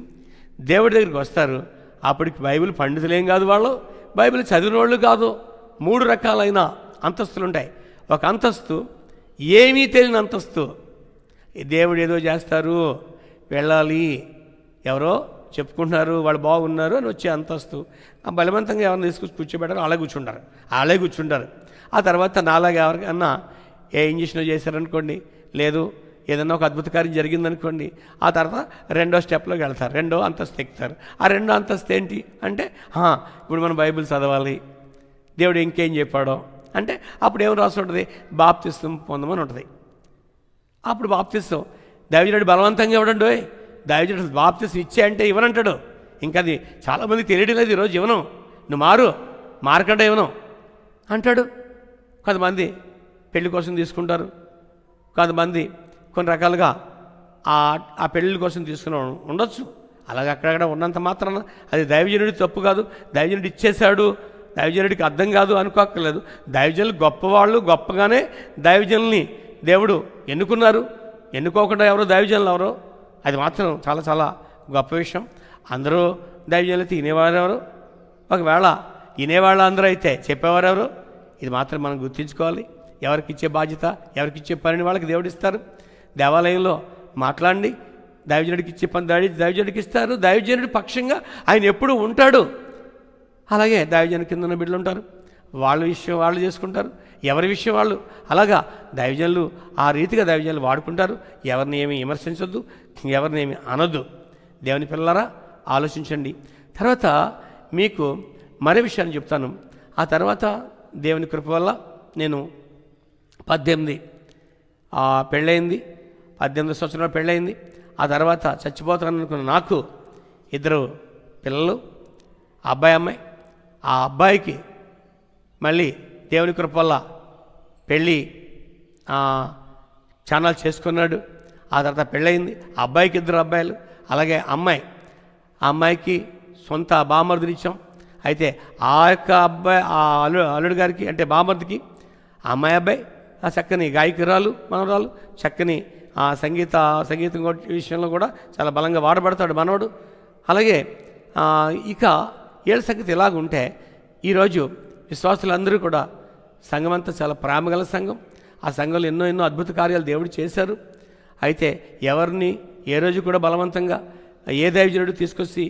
దేవుడి దగ్గరికి వస్తారు. అప్పటికి బైబిల్ పండితులేం కాదు, వాళ్ళు బైబిల్ చదివిన వాళ్ళు కాదు. 3 రకాలైన అంతస్తులు ఉంటాయి. ఒక అంతస్తు ఏమీ తెలియని అంతస్తు. దేవుడు ఏదో చేస్తారు, వెళ్ళాలి, ఎవరో చెప్పుకుంటున్నారు వాళ్ళు బాగున్నారు అని వచ్చే అంతస్తు. బలవంతంగా ఎవరిని తీసుకొచ్చి కూర్చోబెట్టారు, అలాగే కూర్చుంటారు. ఆ తర్వాత నాలాగా ఎవరికన్నా ఏ ఇంజక్షన్ చేశారనుకోండి, లేదు ఏదన్నా ఒక అద్భుత కార్యం జరిగిందనుకోండి, ఆ తర్వాత 2వ స్టెప్లోకి వెళ్తారు, 2వ అంతస్తు ఎక్కుతారు. ఆ 2వ అంతస్తు ఏంటి అంటే, ఇప్పుడు మనం బైబిల్ చదవాలి, దేవుడు ఇంకేం చెప్పాడో అంటే అప్పుడు ఏం రాసి ఉంటుంది, బాప్తిస్తం పొందమని ఉంటుంది. అప్పుడు బాప్తిస్తం దైవజనుడు బలవంతంగా ఇవ్వడండి. దైవజనుడు బాప్తిస్తం ఇచ్చే అంటే ఇవ్వనంటాడు. ఇంకా అది చాలామంది తెలియడం లేదు. ఈరోజు ఇవ్వను, నువ్వు మారకుండా ఇవ్వను అంటాడు. కొంతమంది పెళ్లి కోసం తీసుకుంటారు, కొంతమంది కొన్ని రకాలుగా ఆ పెళ్ళిళ్ళ కోసం తీసుకుని ఉండొచ్చు. అలాగే అక్కడక్కడ ఉన్నంత మాత్రాన అది దైవజనుడి తప్పు కాదు. దైవజనుడు ఇచ్చేశాడు, దైవజనుడికి అర్థం కాదు అనుకోక్కర్లేదు. దైవజనులు గొప్పవాళ్ళు, గొప్పగానే దైవజనుల్ని దేవుడు ఎన్నుకున్నారు. ఎన్నుకోకుండా ఎవరో దైవజనులు ఎవరో, అది మాత్రం చాలా చాలా గొప్ప విషయం. అందరూ దైవజనులు అయితే వినేవారెవరు? ఒకవేళ వినేవాళ్ళు అందరూ అయితే చెప్పేవారెవరు? ఇది మాత్రం మనం గుర్తుంచుకోవాలి. ఎవరికి ఇచ్చే బాధ్యత, ఎవరికి ఇచ్చే పనిని వాళ్ళకి దేవుడు ఇస్తారు. దేవాలయంలో మాట్లాడండి, దైవజనుడికి ఇచ్చే పని దైవజనుడికి ఇస్తారు. దైవజనుడి పక్షంగా ఆయన ఎప్పుడూ ఉంటాడు. అలాగే దైవజనుడి కింద ఉన్న బిడ్డలు ఉంటారు, వాళ్ళ విషయం వాళ్ళు చేసుకుంటారు, ఎవరి విషయం వాళ్ళు. అలాగా దైవజనులు ఆ రీతిగా దైవజనులు వాడుకుంటారు. ఎవరిని ఏమి విమర్శించొద్దు, ఎవరిని ఏమి అనొద్దు. దేవుని పిల్లలారా ఆలోచించండి. తర్వాత మీకు మరో విషయాన్ని చెప్తాను. ఆ తర్వాత దేవుని కృప వల్ల నేను 18 పెళ్ళయింది, 18 సంవత్సరాలు పెళ్ళయింది. ఆ తర్వాత చచ్చిపోతాను అనుకున్న నాకు 2 పిల్లలు, అబ్బాయి అమ్మాయి. ఆ అబ్బాయికి మళ్ళీ దేవుని కృప వల్ల పెళ్ళి ఛానల్ చేసుకున్నాడు. ఆ తర్వాత పెళ్ళయింది. ఆ అబ్బాయికి 2 అబ్బాయిలు, అలాగే అమ్మాయి. ఆ అమ్మాయికి సొంత బామర్దినిచ్చాం. అయితే ఆ యొక్క అబ్బాయి అల్లుడు గారికి అంటే బామర్దికి అమ్మాయి అబ్బాయి ఆ చక్కని గాయకురాలు మనవరాలు, చక్కని సంగీతం విషయంలో కూడా చాలా బలంగా వాడబడతాడు మనవడు. అలాగే ఇక ఏళ్ళ సంగతి ఇలాగుంటే ఈరోజు విశ్వాసులందరూ కూడా సంఘం అంతా చాలా ప్రేమగల సంఘం. ఆ సంఘంలో ఎన్నో ఎన్నో అద్భుత కార్యాలు దేవుడు చేశారు. అయితే ఎవరిని ఏ రోజు కూడా బలవంతంగా ఏ దైవజనుడు తీసుకొచ్చి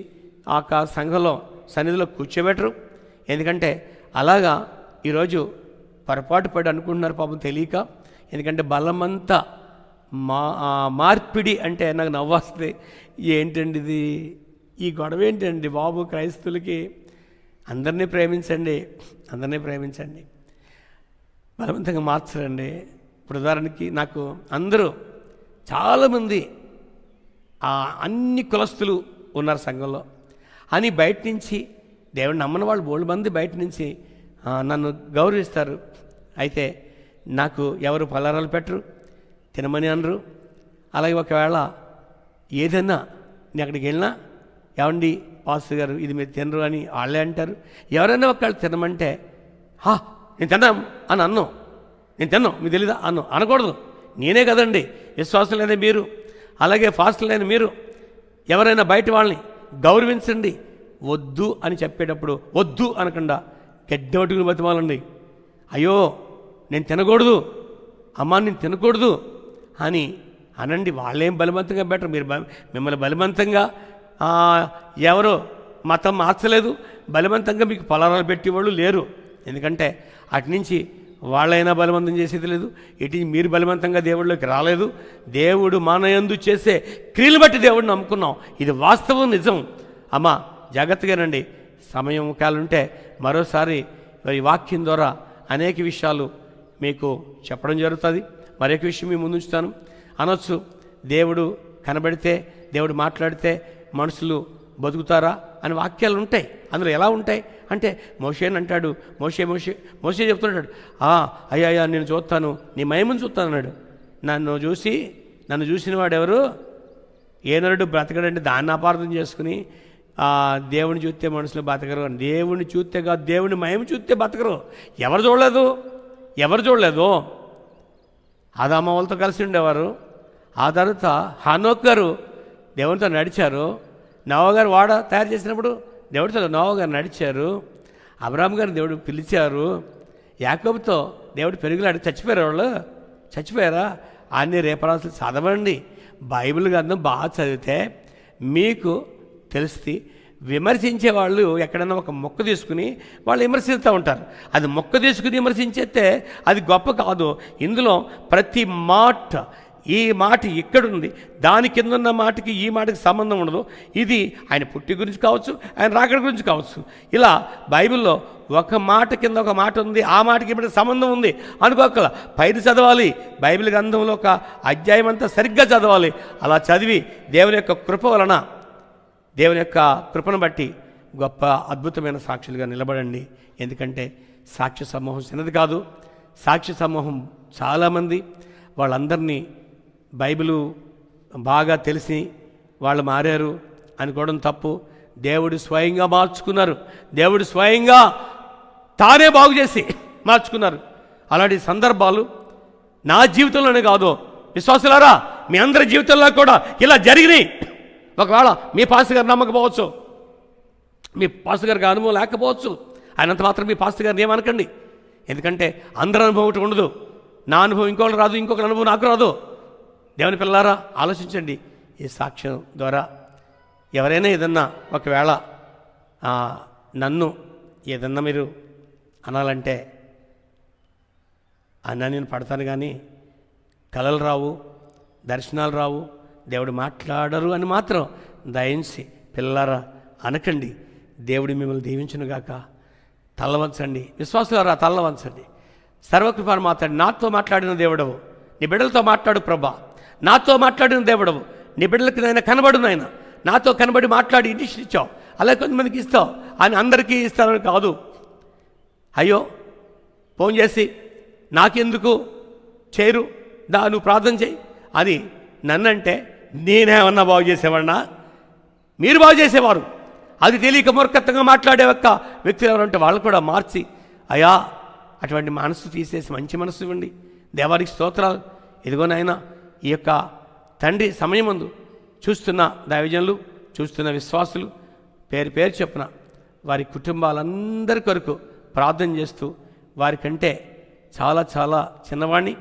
ఆ సంఘంలో సన్నిధిలో కూర్చోబెట్టరు. ఎందుకంటే అలాగా ఈరోజు పొరపాటు పడి అనుకుంటున్నారు పాపం తెలియక. ఎందుకంటే బలమంతా మార్పిడి అంటే నాకు నవ్వు వస్తుంది. ఏంటండి ఇది, ఈ గొడవ ఏంటండి బాబు? క్రైస్తవులకి అందరినీ ప్రేమించండి, అందరినీ ప్రేమించండి, బలవంతంగా మార్చరండి. ఇప్పుడు ఉదాహరణకి నాకు అందరూ చాలామంది అన్ని కులస్తులు ఉన్నారు సంఘంలో అని బయట నుంచి దేవుడు నమ్మని వాళ్ళు బోల్డ్ మంది బయట నుంచి నన్ను గౌరవిస్తారు. అయితే నాకు ఎవరు పలారాలు పెట్టరు, తినమని అనరు. అలాగే ఒకవేళ ఏదైనా నేను అక్కడికి వెళ్ళినా ఏమండి పాస్టర్ గారు ఇది మీరు తినరు అని వాళ్ళే అంటారు. ఎవరైనా ఒకళ్ళు తినమంటే నేను తిన్నాం అని అన్నం, నేను తిన్నాం మీకు తెలీదా అన్నం అనకూడదు. నేనే కదండి విశ్వాసులైన మీరు, అలాగే ఫాస్టులైన మీరు ఎవరైనా బయట వాళ్ళని గౌరవించండి. వద్దు అని చెప్పేటప్పుడు వద్దు అనకుండా గడ్డమట్టుకుని బతిమాలండి. అయ్యో నేను తినకూడదు, అమ్మా నేను తినకూడదు అని అనండి. వాళ్ళేం బలవంతంగా బెటర్, మీరు మిమ్మల్ని బలవంతంగా ఎవరో మతం మార్చలేదు, బలవంతంగా మీకు పలారాలు పెట్టేవాళ్ళు లేరు. ఎందుకంటే అటు నుంచి వాళ్ళైనా బలవంతం చేసేది లేదు, ఇటు మీరు బలవంతంగా దేవుడిలోకి రాలేదు. దేవుడు మనయందు చేసే క్రియలు బట్టి దేవుడిని నమ్ముకున్నాం. ఇది వాస్తవం, నిజం. అమ్మా జాగ్రత్తగానండి. సమయం కాలుంటే మరోసారి ఈ వాక్యం ద్వారా అనేక విషయాలు మీకు చెప్పడం జరుగుతుంది. మరొక విషయం మీ ముందు ఉంచుతాను. అనొచ్చు మనుషులు కనబడితే, దేవుడు మాట్లాడితే మనుషులు బతుకుతారా అని వాక్యాలు ఉంటాయి. అందులో ఎలా ఉంటాయి అంటే మోషేని అంటాడు, మోషే చెప్తుంటాడు, అయ్యా నేను చూస్తాను, నీ మహిమను చూస్తాను అన్నాడు. నన్ను చూసిన వాడు ఎవరు? ఏ నరుడు బ్రతకడంటే దాన్ని అపార్థం చేసుకుని దేవుని చూస్తే మనుషులు బతకరు అని. దేవుని చూస్తే కాదు, దేవుని మహిమ చూస్తే బతకరు. ఎవరు చూడలేదు? ఆదామ వాళ్ళతో కలిసి ఉండేవారు. ఆ తర్వాత హనోక్ గారు దేవునితో నడిచారు. నోవా గారు వాడ తయారు చేసినప్పుడు దేవుడితో నోవా గారు నడిచారు. అబ్రాహాం గారిని దేవుడు పిలిచారు. యాకోబుతో దేవుడు పెరుగులాడి చచ్చిపోయారా? అన్ని రేపరాసులు చదవండి. బైబిల్ గ్రంథం బాగా చదివితే మీకు తెలుస్తుంది. విమర్శించే వాళ్ళు ఎక్కడైనా ఒక మొక్క తీసుకుని వాళ్ళు విమర్శిస్తూ ఉంటారు. అది మొక్క తీసుకుని విమర్శించేస్తే అది గొప్ప కాదు. ఇందులో ప్రతి మాట, ఈ మాట ఇక్కడుంది, దాని కింద ఉన్న మాటకి ఈ మాటకి సంబంధం ఉండదు. ఇది ఆయన పుట్టి గురించి కావచ్చు, ఆయన రాకడ గురించి కావచ్చు. ఇలా బైబిల్లో ఒక మాట కింద ఒక మాట ఉంది, ఆ మాటకి ఇప్పుడు సంబంధం ఉంది అనుకోకల పైన చదవాలి. బైబిల్ గ్రంథంలో ఒక అధ్యాయం అంతా సరిగ్గా చదవాలి. అలా చదివి దేవుని యొక్క కృప వలన, దేవుని యొక్క కృపను బట్టి గొప్ప అద్భుతమైన సాక్షులుగా నిలబడండి. ఎందుకంటే సాక్ష్య సమూహం చిన్నది కాదు. సాక్ష్య సమూహం చాలామంది, వాళ్ళందరినీ బైబిలు బాగా తెలిసి వాళ్ళు మారారు అనుకోవడం తప్పు. దేవుడు స్వయంగా మార్చుకున్నారు. దేవుడు స్వయంగా తానే బాగు చేసి మార్చుకున్నారు. అలాంటి సందర్భాలు నా జీవితంలోనే కాదు, విశ్వాసులారా మీ అందరి జీవితంలో కూడా ఇలా జరిగినాయి. ఒకవేళ మీ పాస్టర్ గారు నమ్మకపోవచ్చు, మీ పాస్టర్ గారికి అనుభవం లేకపోవచ్చు, ఆయనంత మాత్రం మీ పాస్టర్ గారిని ఏమనకండి. ఎందుకంటే అందరి అనుభవం ఒకటి ఉండదు. నా అనుభవం ఇంకొకరు రాదు, ఇంకొకరి అనుభవం నాకు రాదు. దేవుని పిల్లారా ఆలోచించండి. ఈ సాక్ష్యం ద్వారా ఎవరైనా ఏదన్నా ఒకవేళ నన్ను ఏదన్నా మీరు అనాలంటే అన్నా నేను పడతాను, కానీ కలలు రావు, దర్శనాలు రావు, దేవుడు మాట్లాడరు అని మాత్రం దయించి పిల్లారా అనకండి. దేవుడు మిమ్మల్ని దీవించునుగాక. తల్లవంచండి విశ్వాసులారా, తల్లవంచండి. సర్వకృపాను మాట్లాడి నాతో మాట్లాడిన దేవుడవు, నీ బిడ్డలతో మాట్లాడు ప్రభా. నాతో మాట్లాడిన దేవుడవు, నీ బిడ్డలకి నాయన కనబడు నాయన. నాతో కనబడి మాట్లాడి ఇంటికి ఇచ్చావు, అలాగే కొంతమందికి ఇస్తావు అని అందరికీ ఇస్తానని కాదు. అయ్యో ఫోన్ చేసి నాకెందుకు చేయరు, నువ్వు ప్రార్థన చేయి అని నన్నంటే నేనేమన్నా బాగు చేసేవాడినా? మీరు బాగు చేసేవారు. అది తెలియక మూర్ఖత్వంగా మాట్లాడే ఒక్క వ్యక్తులు ఎవరంటే వాళ్ళు కూడా మార్చి, అయ్యా అటువంటి మనసు తీసేసి మంచి మనసు ఇవ్వండి. దేవానికి స్తోత్రాలు. ఇదిగోనైనా ఈ యొక్క తండ్రి సమయం ముందు చూస్తున్న దైవజనులు, చూస్తున్న విశ్వాసులు పేరు చెప్పున వారి కుటుంబాలందరి కొరకు ప్రార్థన చేస్తూ, వారికంటే చాలా చాలా చిన్నవాణ్ణి,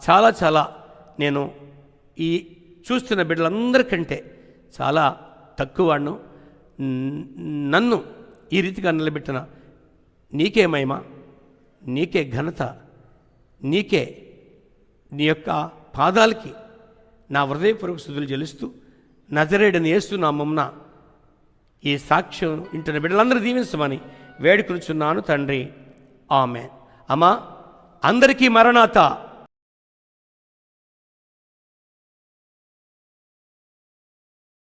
చాలా చాలా నేను ఈ చూస్తున్న బిడ్డలందరికంటే చాలా తక్కువ వాడిను. నన్ను ఈ రీతిగా నిలబెట్టిన నీకే మహిమ, నీకే ఘనత, నీకే నీ యొక్క పాదాలకి నా హృదయపూర్వక స్తుతులు చెల్లిస్తూ నజరేయుడైన యేసు నామమున ఈ సాక్ష్యం ఇంటున్న బిడ్డలందరూ దీవించమని వేడుకొనుచున్నాను తండ్రి. ఆమేన్. అమ్మా, అందరికీ మరణాత.